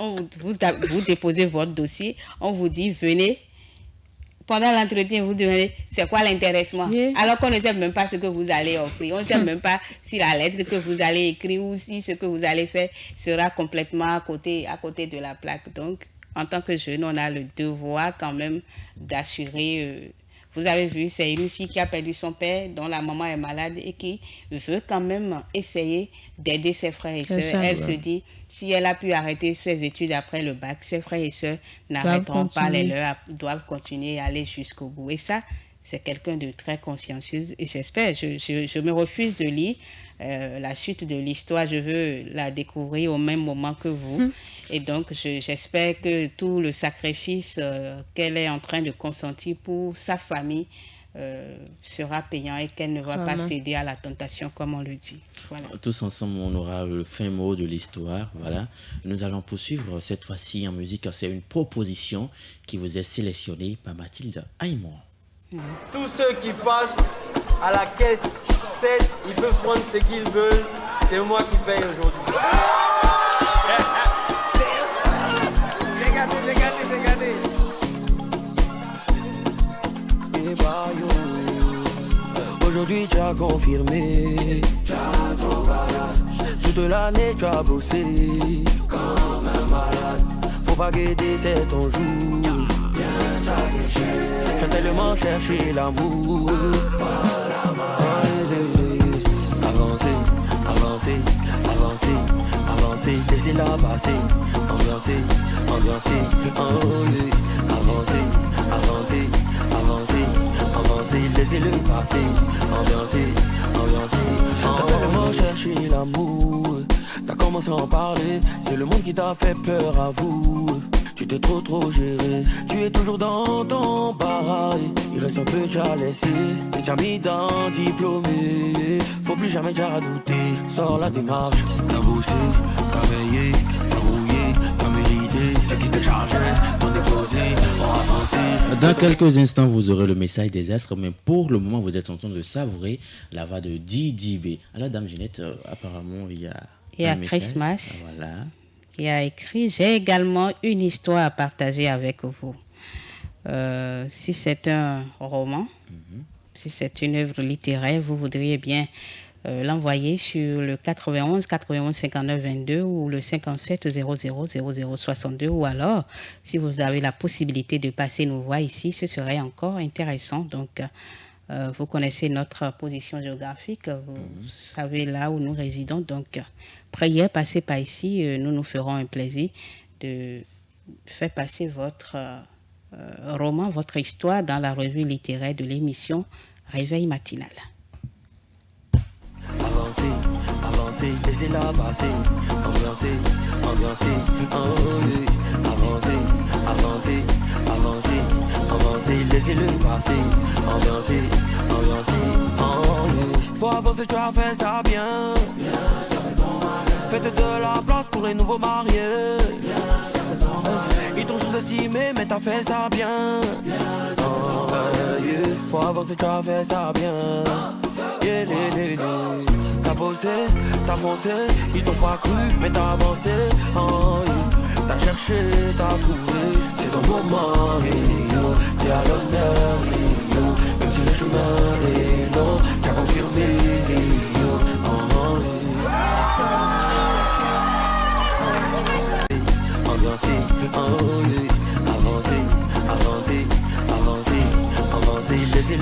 vous déposez votre dossier, on vous dit venez. Pendant l'entretien, vous demandez c'est quoi l'intéressement, alors qu'on ne sait même pas ce que vous allez offrir. On ne sait même pas si la lettre que vous allez écrire ou si ce que vous allez faire sera complètement à côté de la plaque. Donc, en tant que jeune, on a le devoir quand même d'assurer. Vous avez vu, c'est une fille qui a perdu son père, dont la maman est malade et qui veut quand même essayer d'aider ses frères et sœurs. Elle se dit, si elle a pu arrêter ses études après le bac, ses frères et sœurs n'arrêteront pas les leurs, doivent continuer à aller jusqu'au bout. Et ça, c'est quelqu'un de très consciencieuse. Et j'espère, je me refuse de lire la suite de l'histoire. Je veux la découvrir au même moment que vous. Et donc, j'espère que tout le sacrifice qu'elle est en train de consentir pour sa famille sera payant et qu'elle ne va pas céder à la tentation, comme on le dit. Voilà. Tous ensemble, on aura le fin mot de l'histoire. Voilà. Nous allons poursuivre cette fois-ci en musique. C'est une proposition qui vous est sélectionnée par Mathilde Aymon. Tous ceux qui passent à la caisse 7, ils peuvent prendre ce qu'ils veulent. C'est moi qui paye aujourd'hui. Regardez. Aujourd'hui tu as confirmé. Toute l'année tu as bossé comme un malade. Faut pas guetter, c'est ton jour. Tu as tellement cherché l'amour. Avancer, laissez-la passer. Ambiancer, avancer, laissez-le passer. Ambiancer. T'as tellement cherché l'amour. T'as commencé à en parler. C'est le monde qui t'a fait peur à vous. Tu t'es trop géré. Tu es toujours dans ton pareil. Il reste un peu déjà laissé. Mais t'as mis dans diplômé. Faut plus jamais t'as douter. Sors la démarche. T'as bossé, t'as veillé, t'as rouillé, t'as mérité. Ce qui te chargeait, t'en déposé, on avancé. Dans quelques instants, vous aurez le message des astres. Mais pour le moment, vous êtes en train de savourer la voix de Didi B. Alors, Dame Ginette, apparemment, il y a Christmas. Voilà. Qui a écrit, j'ai également une histoire à partager avec vous. Si c'est un roman, si c'est une œuvre littéraire, vous voudriez bien l'envoyer sur le 91 91 59 22 ou le 57 00 00 62, ou alors si vous avez la possibilité de passer nous voir ici, ce serait encore intéressant. Donc vous connaissez notre position géographique, vous savez là où nous résidons, donc prière, passez par ici, nous ferons un plaisir de faire passer votre roman, votre histoire dans la revue littéraire de l'émission Réveil matinal. Avancez, avancez, laissez-la passer. Ambiancez, ambiancez, avancez, avancez, avancez, avancez, laissez-le passer. Ambiancez, ambiancez, faut avancer, tu as fait ça bien. Faites de la place pour les nouveaux mariés. Ils t'ont sous-estimé, mais t'as fait ça bien. Faut avancer, tu as fait ça bien. T'as bossé, t'as foncé, ils t'ont pas cru, mais t'as avancé. T'as cherché, t'as trouvé, c'est ton moment. T'es à l'honneur, même si le chemin est long, t'as confirmé.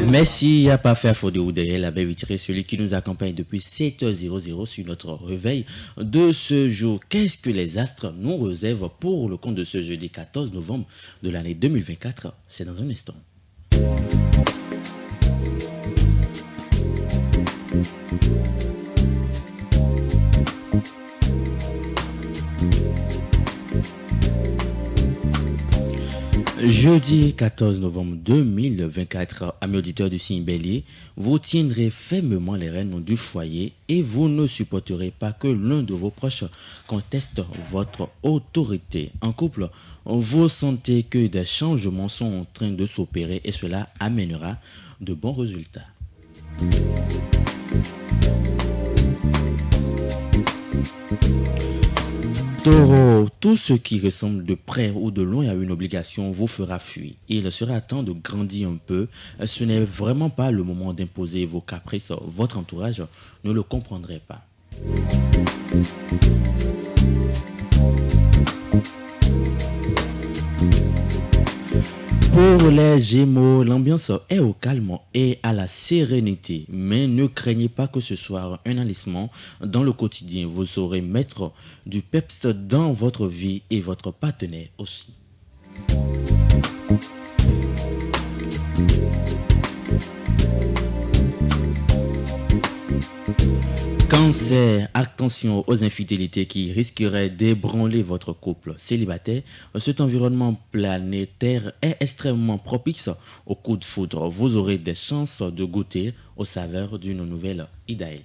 Merci à pas faire faute de vous derrière la baie celui qui nous accompagne depuis 7h00 sur notre réveil de ce jour. Qu'est-ce que les astres nous réservent pour le compte de ce jeudi 14 novembre de l'année 2024? C'est dans un instant. Jeudi 14 novembre 2024, amis auditeurs du signe Bélier, vous tiendrez fermement les rênes du foyer et vous ne supporterez pas que l'un de vos proches conteste votre autorité. En couple, vous sentez que des changements sont en train de s'opérer et cela amènera de bons résultats. Taureau, tout ce qui ressemble de près ou de loin à une obligation vous fera fuir. Il sera temps de grandir un peu. Ce n'est vraiment pas le moment d'imposer vos caprices. Votre entourage ne le comprendrait pas. Pour les Gémeaux, l'ambiance est au calme et à la sérénité, mais ne craignez pas que ce soit un enlacement dans le quotidien. Vous saurez mettre du peps dans votre vie et votre partenaire aussi. Cancer, attention aux infidélités qui risqueraient d'ébranler votre couple. Célibataire, cet environnement planétaire est extrêmement propice au coup de foudre. Vous aurez des chances de goûter aux saveurs d'une nouvelle idéale.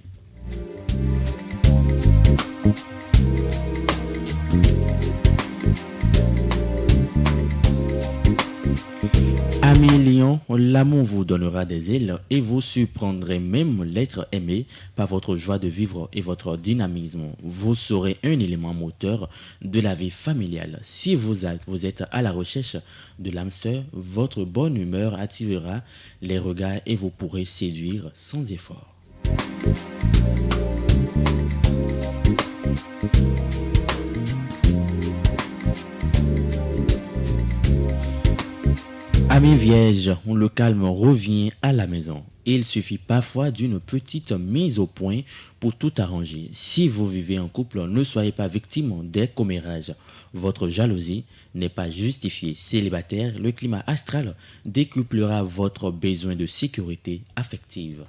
Ami Lion, l'amour vous donnera des ailes et vous surprendrez même l'être aimé par votre joie de vivre et votre dynamisme. Vous serez un élément moteur de la vie familiale. Si vous êtes à la recherche de l'âme sœur, votre bonne humeur attirera les regards et vous pourrez séduire sans effort. Amis Vierge, le calme revient à la maison. Il suffit parfois d'une petite mise au point pour tout arranger. Si vous vivez en couple, ne soyez pas victime des commérages. Votre jalousie n'est pas justifiée. Célibataire, le climat astral décuplera votre besoin de sécurité affective.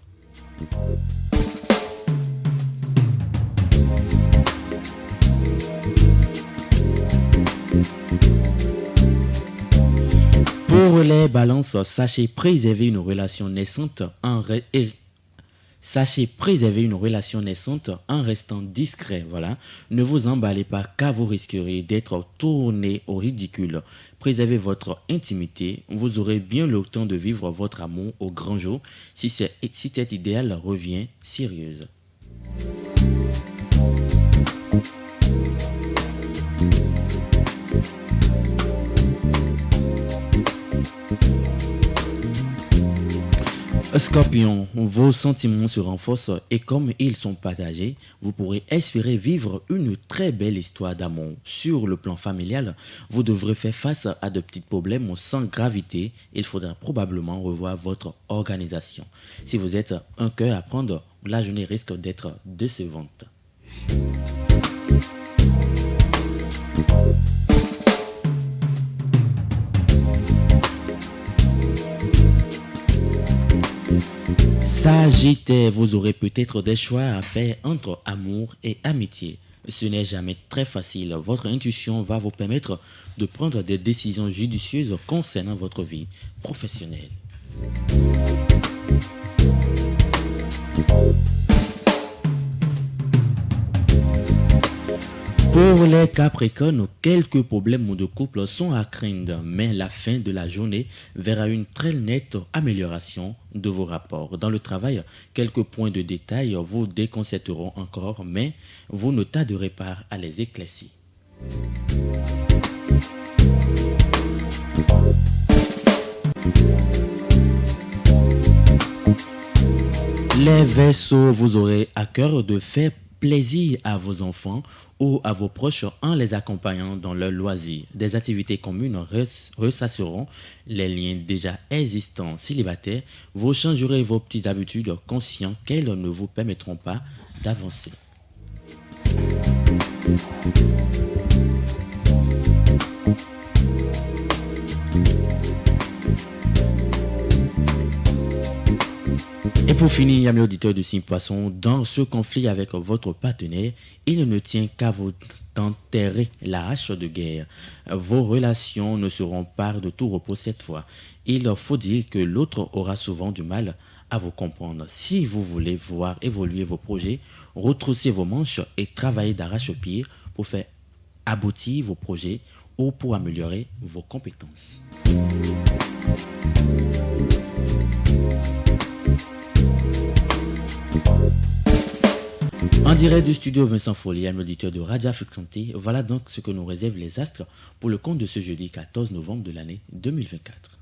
Pour les balances, sachez préserver une relation naissante en restant discret. Voilà. Ne vous emballez pas car vous risquerez d'être tourné au ridicule. Préservez votre intimité. Vous aurez bien le temps de vivre votre amour au grand jour si cet idéal revient sérieuse. Scorpion, vos sentiments se renforcent et comme ils sont partagés, vous pourrez espérer vivre une très belle histoire d'amour. Sur le plan familial, vous devrez faire face à de petits problèmes sans gravité. Il faudra probablement revoir votre organisation. Si vous êtes un cœur à prendre, la journée risque d'être décevante. Sagittaire, vous aurez peut-être des choix à faire entre amour et amitié. Ce n'est jamais très facile. Votre intuition va vous permettre de prendre des décisions judicieuses concernant votre vie professionnelle. Pour les Capricornes, quelques problèmes de couple sont à craindre, mais la fin de la journée verra une très nette amélioration de vos rapports. Dans le travail, quelques points de détail vous déconcerteront encore, mais vous ne tarderez pas à les éclaircir. Les Verseaux, vous aurez à cœur de faire plaisir à vos enfants ou à vos proches en les accompagnant dans leurs loisirs. Des activités communes ressasseront les liens déjà existants. Célibataires, vous changerez vos petites habitudes conscients qu'elles ne vous permettront pas d'avancer. Et pour finir, amis auditeurs de Signe Poisson, dans ce conflit avec votre partenaire, il ne tient qu'à vous enterrer la hache de guerre. Vos relations ne seront pas de tout repos cette fois. Il faut dire que l'autre aura souvent du mal à vous comprendre. Si vous voulez voir évoluer vos projets, retroussez vos manches et travaillez d'arrache-pied pour faire aboutir vos projets ou pour améliorer vos compétences. En direct du studio Vincent Follier, un auditeur de Radio Afrique Santé, voilà donc ce que nous réservent les astres pour le compte de ce jeudi 14 novembre de l'année 2024.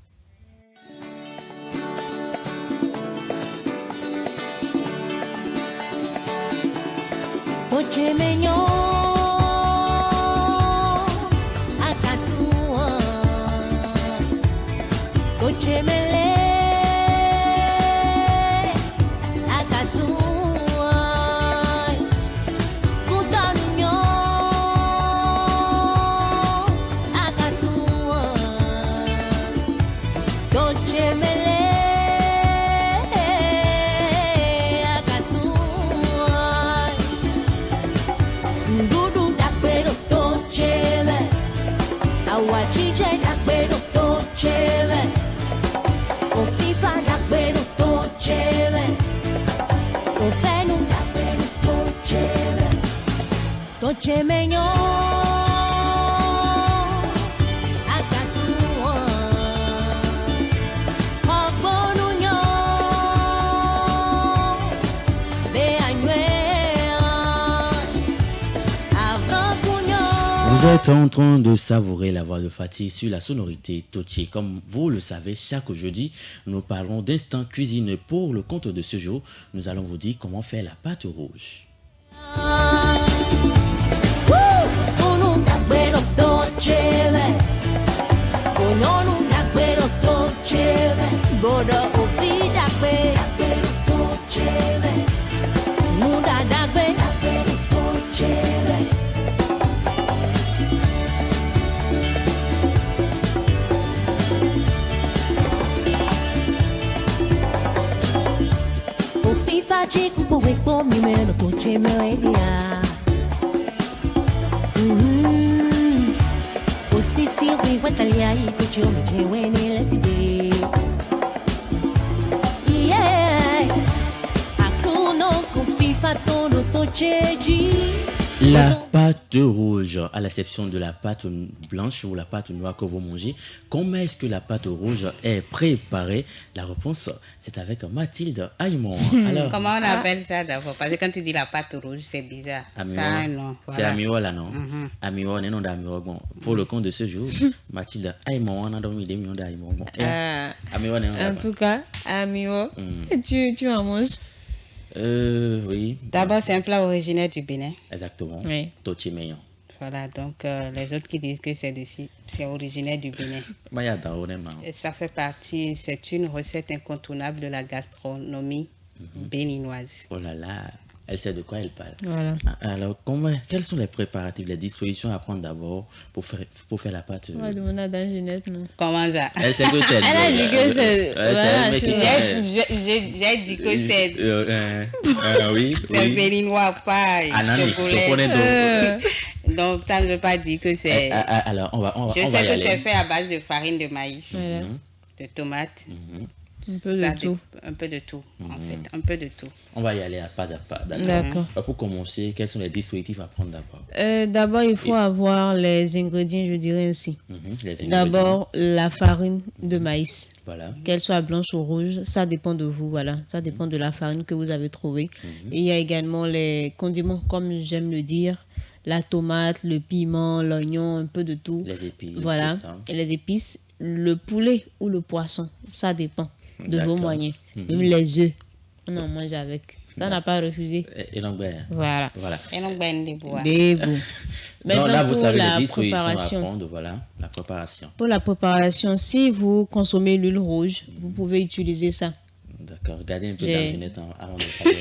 Vous êtes en train de savourer la voix de Fatih sur la sonorité Totier. Comme vous le savez, chaque jeudi, nous parlons d'instant cuisine. Pour le compte de ce jour, nous allons vous dire comment faire la pâte rouge. La pâte rouge, à l'exception de la pâte blanche ou la pâte noire que vous mangez, comment est-ce que la pâte rouge est préparée? La réponse, c'est avec Mathilde Aymon. Alors, comment on appelle ça d'abord? Parce que quand tu dis la pâte rouge, c'est bizarre. Amiwa. Ça a un nom. C'est Amiwa là, non? Amiwa, non d'Amiwa. Bon, pour le compte de ce jour, Mathilde Aymon, on a dormi des millions d'Aymon. Bon, Amiwa, non. En tout cas, Amiwa, tu en manges? Oui. D'abord, c'est un plat originaire du Bénin. Exactement. Oui. Tochimeyon. Voilà, donc les autres qui disent que c'est originaire du Bénin. Et ça fait partie, c'est une recette incontournable de la gastronomie béninoise. Oh là là, elle sait de quoi elle parle. Voilà. Alors, quels sont les préparatifs, les dispositions à prendre d'abord pour faire la pâte? On va demander à Dan Jeannette, non? Comment ça? Elle sait que c'est. Elle a dit que c'est. J'ai dit que c'est. Oui. C'est béninois, pas. Donc, ça ne veut pas dire que c'est. Alors, on va Je sais que c'est fait à base de farine de maïs, de tomates. Un peu de tout, en fait, un peu de tout. On va y aller à pas à pas. D'accord. Pour commencer, quels sont les dispositifs à prendre d'abord? D'abord, il faut avoir les ingrédients, je dirais ainsi. D'abord, la farine de maïs. Voilà. Qu'elle soit blanche ou rouge, ça dépend de vous, voilà. Ça dépend de la farine que vous avez trouvée. Et il y a également les condiments, comme j'aime le dire. La tomate, le piment, l'oignon, un peu de tout. Les épices. Voilà. Et les épices, le poulet ou le poisson, ça dépend de vos moyens. Même les œufs, on en mange avec. Ça n'a pas refusé. Et l'anglais. Voilà. Et l'anglais, des bois. Maintenant, là, vous pour savez la les dispositions préparation. à prendre, voilà, la préparation. Pour la préparation, si vous consommez l'huile rouge, vous pouvez utiliser ça. D'accord, regardez un peu d'Anginette avant de parler.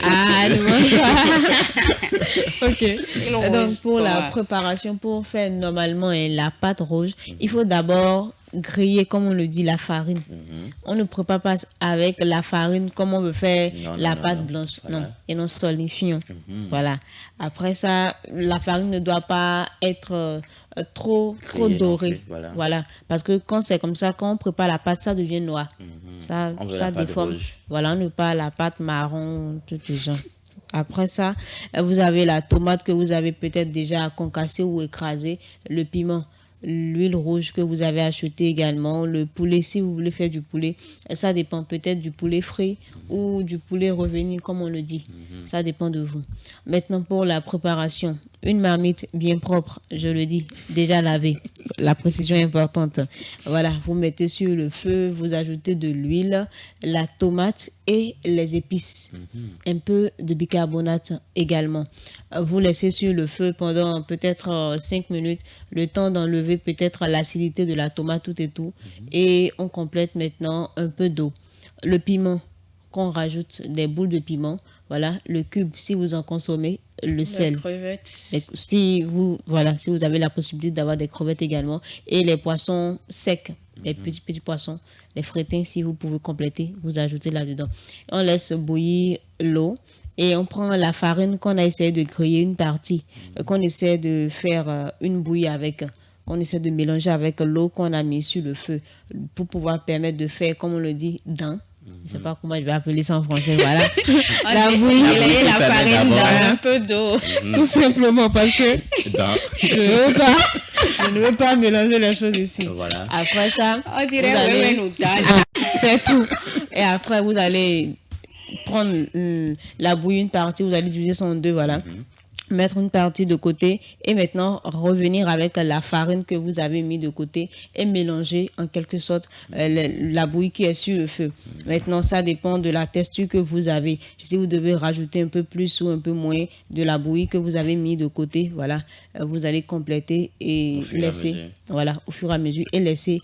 Ok. Donc, pour la préparation, pour faire normalement la pâte rouge, il faut d'abord griller, comme on le dit, la farine. On ne prépare pas avec la farine comme on veut faire la pâte blanche. Voilà. Non, et non solidifiant. Voilà. Après ça, la farine ne doit pas être trop dorée. Voilà. Parce que quand c'est comme ça, quand on prépare la pâte, ça devient noir. Ça déforme. Voilà, on ne veut pas la pâte marron, tout ce genre. Après ça, vous avez la tomate que vous avez peut-être déjà concassée ou écrasée, le piment, l'huile rouge que vous avez acheté également, le poulet, si vous voulez faire du poulet, ça dépend peut-être du poulet frit ou du poulet revenu, comme on le dit. Ça dépend de vous. Maintenant, pour la préparation, une marmite bien propre, je le dis, déjà lavée. La précision est importante. Voilà, vous mettez sur le feu, vous ajoutez de l'huile, la tomate et les épices. Un peu de bicarbonate également. Vous laissez sur le feu pendant peut-être 5 minutes, le temps d'enlever peut-être l'acidité de la tomate, tout et tout. Et on complète maintenant un peu d'eau. Le piment, qu'on rajoute des boules de piment. Voilà, le cube, si vous en consommez, le sel. Si vous avez la possibilité d'avoir des crevettes également. Et les poissons secs, les petits poissons, les frétins, si vous pouvez compléter, vous ajoutez là-dedans. On laisse bouillir l'eau. Et on prend la farine qu'on a essayé de griller une partie, qu'on essaie de faire une bouillie avec, qu'on essaie de mélanger avec l'eau qu'on a mis sur le feu pour pouvoir permettre de faire, comme on le dit, dents. Je ne sais pas comment je vais appeler ça en français, voilà. La bouillie, la farine dans un peu d'eau. Tout simplement parce que je ne veux pas mélanger les choses ici. Voilà. Après ça, c'est tout. Et après, vous allez prendre la bouillie, une partie, vous allez diviser ça en deux, voilà. Mettre une partie de côté et maintenant revenir avec la farine que vous avez mis de côté et mélanger en quelque sorte la bouillie qui est sur le feu. Maintenant, ça dépend de la texture que vous avez. Si vous devez rajouter un peu plus ou un peu moins de la bouillie que vous avez mis de côté, voilà, vous allez compléter et laisser, voilà, au fur et à mesure et laisser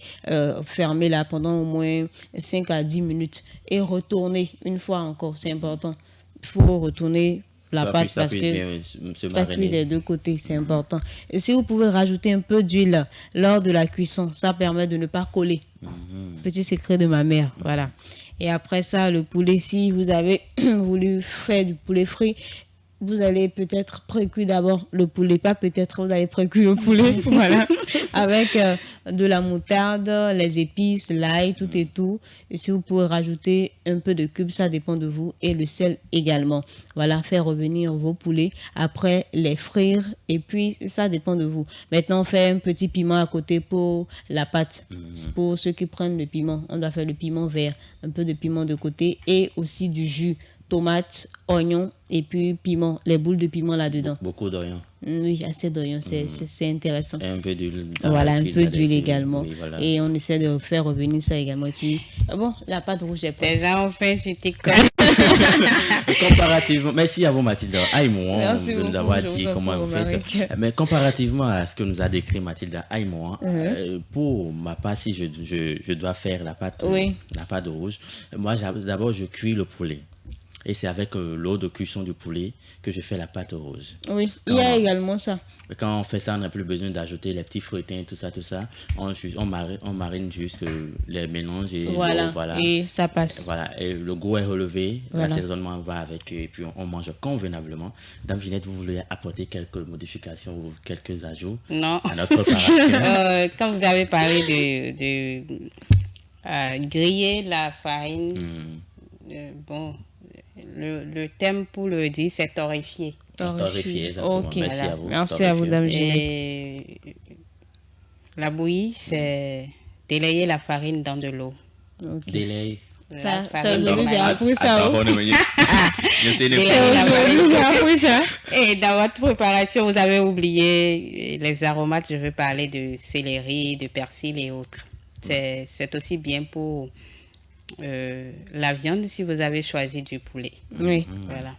fermer là pendant au moins 5 à 10 minutes et retourner une fois encore, c'est important. Il faut retourner la pâte parce que ça cuit des deux côtés, c'est important. Et si vous pouvez rajouter un peu d'huile lors de la cuisson, ça permet de ne pas coller. Petit secret de ma mère, voilà. Et après ça, le poulet, si vous avez voulu faire du poulet frit, vous allez peut-être précuire d'abord le poulet, pas peut-être, vous allez précuire le poulet, voilà, avec de la moutarde, les épices, l'ail, tout et tout. Et si vous pouvez rajouter un peu de cubes, ça dépend de vous, et le sel également. Voilà, faire revenir vos poulets, après les frire, et puis ça dépend de vous. Maintenant, on fait un petit piment à côté pour la pâte. Pour ceux qui prennent le piment, on doit faire le piment vert, un peu de piment de côté, et aussi du jus. Tomates, oignons et puis piment, les boules de piment là-dedans. Beaucoup d'oignons. Oui, assez d'oignons, c'est intéressant. Et un peu d'huile. Voilà, un peu d'huile également. Oui, voilà. Et on essaie de faire revenir ça également. Et puis, bon, la pâte rouge est prête. Déjà, on fait sur TikTok. Comparativement, merci à vous Mathilda Aïmouan Merci de nous avoir dit comment vous faites. Mais comparativement à ce que nous a décrit Mathilda Aïmouan, pour ma part, si je dois faire la pâte rouge, moi d'abord je cuis le poulet. Et c'est avec l'eau de cuisson du poulet que je fais la pâte rouge. Oui, il y a également ça. Quand on fait ça, on n'a plus besoin d'ajouter les petits feuilletins, tout ça. On marine juste les mélanges et voilà. Et ça passe. Voilà, et le goût est relevé, l'assaisonnement va avec, et puis on mange convenablement. Dame Ginette, vous voulez apporter quelques modifications ou quelques ajouts à notre préparation? Quand vous avez parlé de griller la farine, bon... Le thème pour le dire, c'est torréfier. Torréfier, exactement. Okay. Merci à vous. Merci à vous, Dame Ginette. La bouillie, c'est délayer la farine dans de l'eau. Okay. Délayer. Ça aujourd'hui, j'ai appris ça. Et dans votre préparation, vous avez oublié les aromates. Je veux parler de céleri, de persil et autres. C'est aussi bien pour... la viande si vous avez choisi du poulet. Oui. Voilà.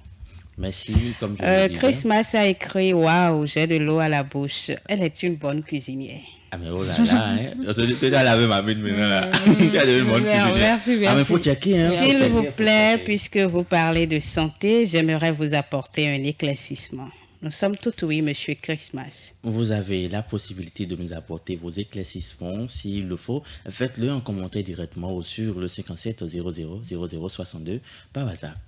Merci. Comme je Christmas a écrit waouh, j'ai de l'eau à la bouche. Elle est une bonne cuisinière. Ah mais oh là là, hein. Tu as lavé ma bite maintenant là. Tu as une bonne cuisinière. Merci. Ah mais faut checker hein. S'il vous plaît, puisque vous parlez de santé, j'aimerais vous apporter un éclaircissement. Nous sommes tout oui, Monsieur Christmas. Vous avez la possibilité de nous apporter vos éclaircissements. S'il le faut, faites-le en commentaire directement ou sur le 57 00 0062 par WhatsApp.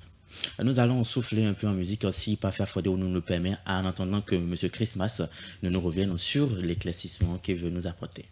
Nous allons souffler un peu en musique aussi, pas faire frauder ou nous le permet, en attendant que Monsieur Christmas ne nous revienne sur l'éclaircissement qu'il veut nous apporter.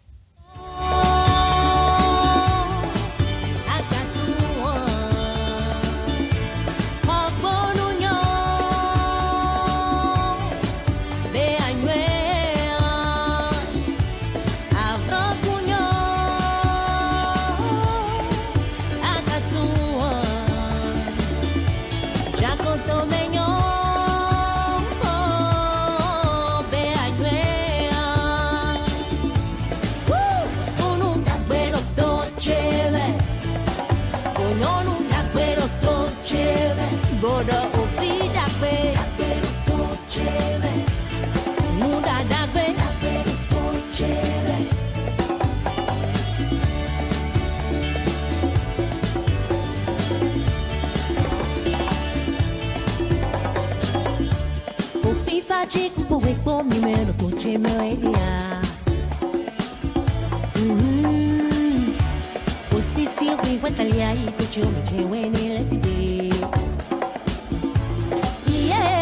Yeah.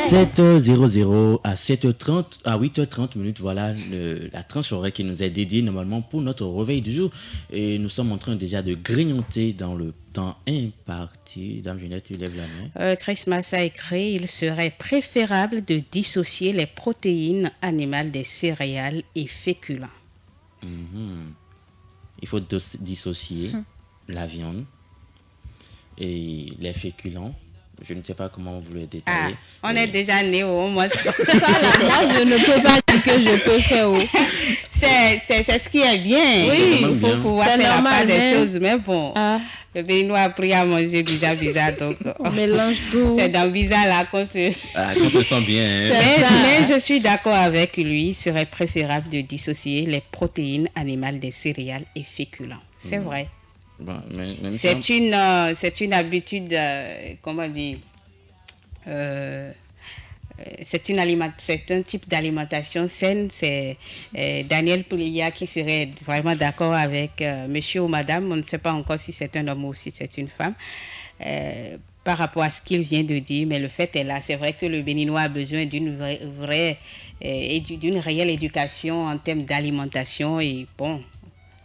7h00 à 7h30 à 8h30 minutes, voilà la tranche horaire qui nous est dédiée normalement pour notre réveil du jour. Et nous sommes en train déjà de grignoter dans le temps imparti. Dame Ginette, tu lèves la main. Christmas a écrit, il serait préférable de dissocier les protéines animales des céréales et féculents. Il faut dissocier la viande et les féculents. Je ne sais pas comment vous le détaillez. On est déjà né au moi. Moi, je ne peux pas dire que je peux faire. C'est ce qui est bien. Oui, il faut pouvoir faire la part des choses. Mais bon, le pays nous a appris à manger bizarre. Donc, on mélange tout. C'est dans bizarre là qu'on se sent bien. Hein? Mais je suis d'accord avec lui. Il serait préférable de dissocier les protéines animales des céréales et féculents. C'est vrai. Bon, c'est une habitude, comment dire, c'est un type d'alimentation saine. C'est Daniel Poulia qui serait vraiment d'accord avec monsieur ou madame. On ne sait pas encore si c'est un homme ou si c'est une femme. par rapport à ce qu'il vient de dire, mais le fait est là. C'est vrai que le Béninois a besoin d'une vraie et d'une réelle éducation en termes d'alimentation. Et bon,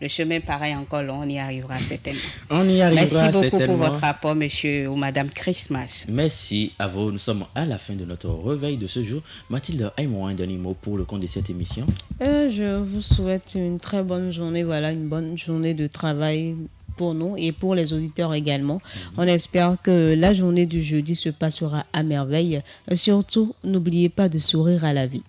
le chemin paraît encore long, on y arrivera certainement. On y arrivera certainement. Merci beaucoup pour votre rapport, monsieur ou madame Christmas. Merci à vous. Nous sommes à la fin de notre réveil de ce jour. Mathilde, aimons un dernier mot pour le compte de cette émission. Je vous souhaite une très bonne journée, une bonne journée de travail pour nous et pour les auditeurs également. On espère que la journée du jeudi se passera à merveille. Surtout, n'oubliez pas de sourire à la vie.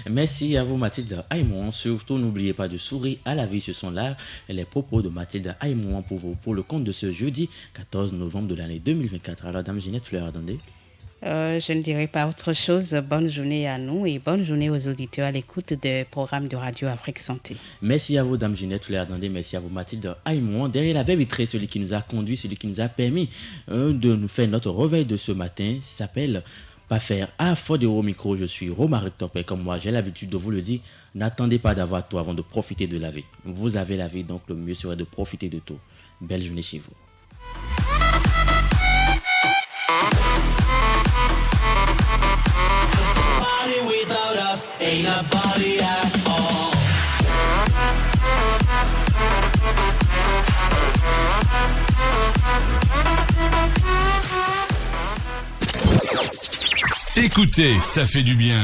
Merci à vous Mathilde Aymon. Surtout n'oubliez pas de sourire à la vie. Ce sont là les propos de Mathilde Aymon pour vous pour le compte de ce jeudi 14 novembre de l'année 2024. Alors Dame Ginette Fleur-Adandé. Je ne dirai pas autre chose. Bonne journée à nous et bonne journée aux auditeurs à l'écoute des programmes de Radio Afrique Santé. Merci à vous Dame Ginette Fleur-Adandé. Merci à vous Mathilde Aymon. Derrière la baie vitrée, celui qui nous a conduit, celui qui nous a permis de nous faire notre réveil de ce matin s'appelle Pas faire à Fodéo au micro. Je suis Romaric Topé. Comme moi, j'ai l'habitude de vous le dire. N'attendez pas d'avoir tout avant de profiter de la vie. Vous avez la vie, donc le mieux serait de profiter de tout. Belle journée chez vous. Écoutez, ça fait du bien.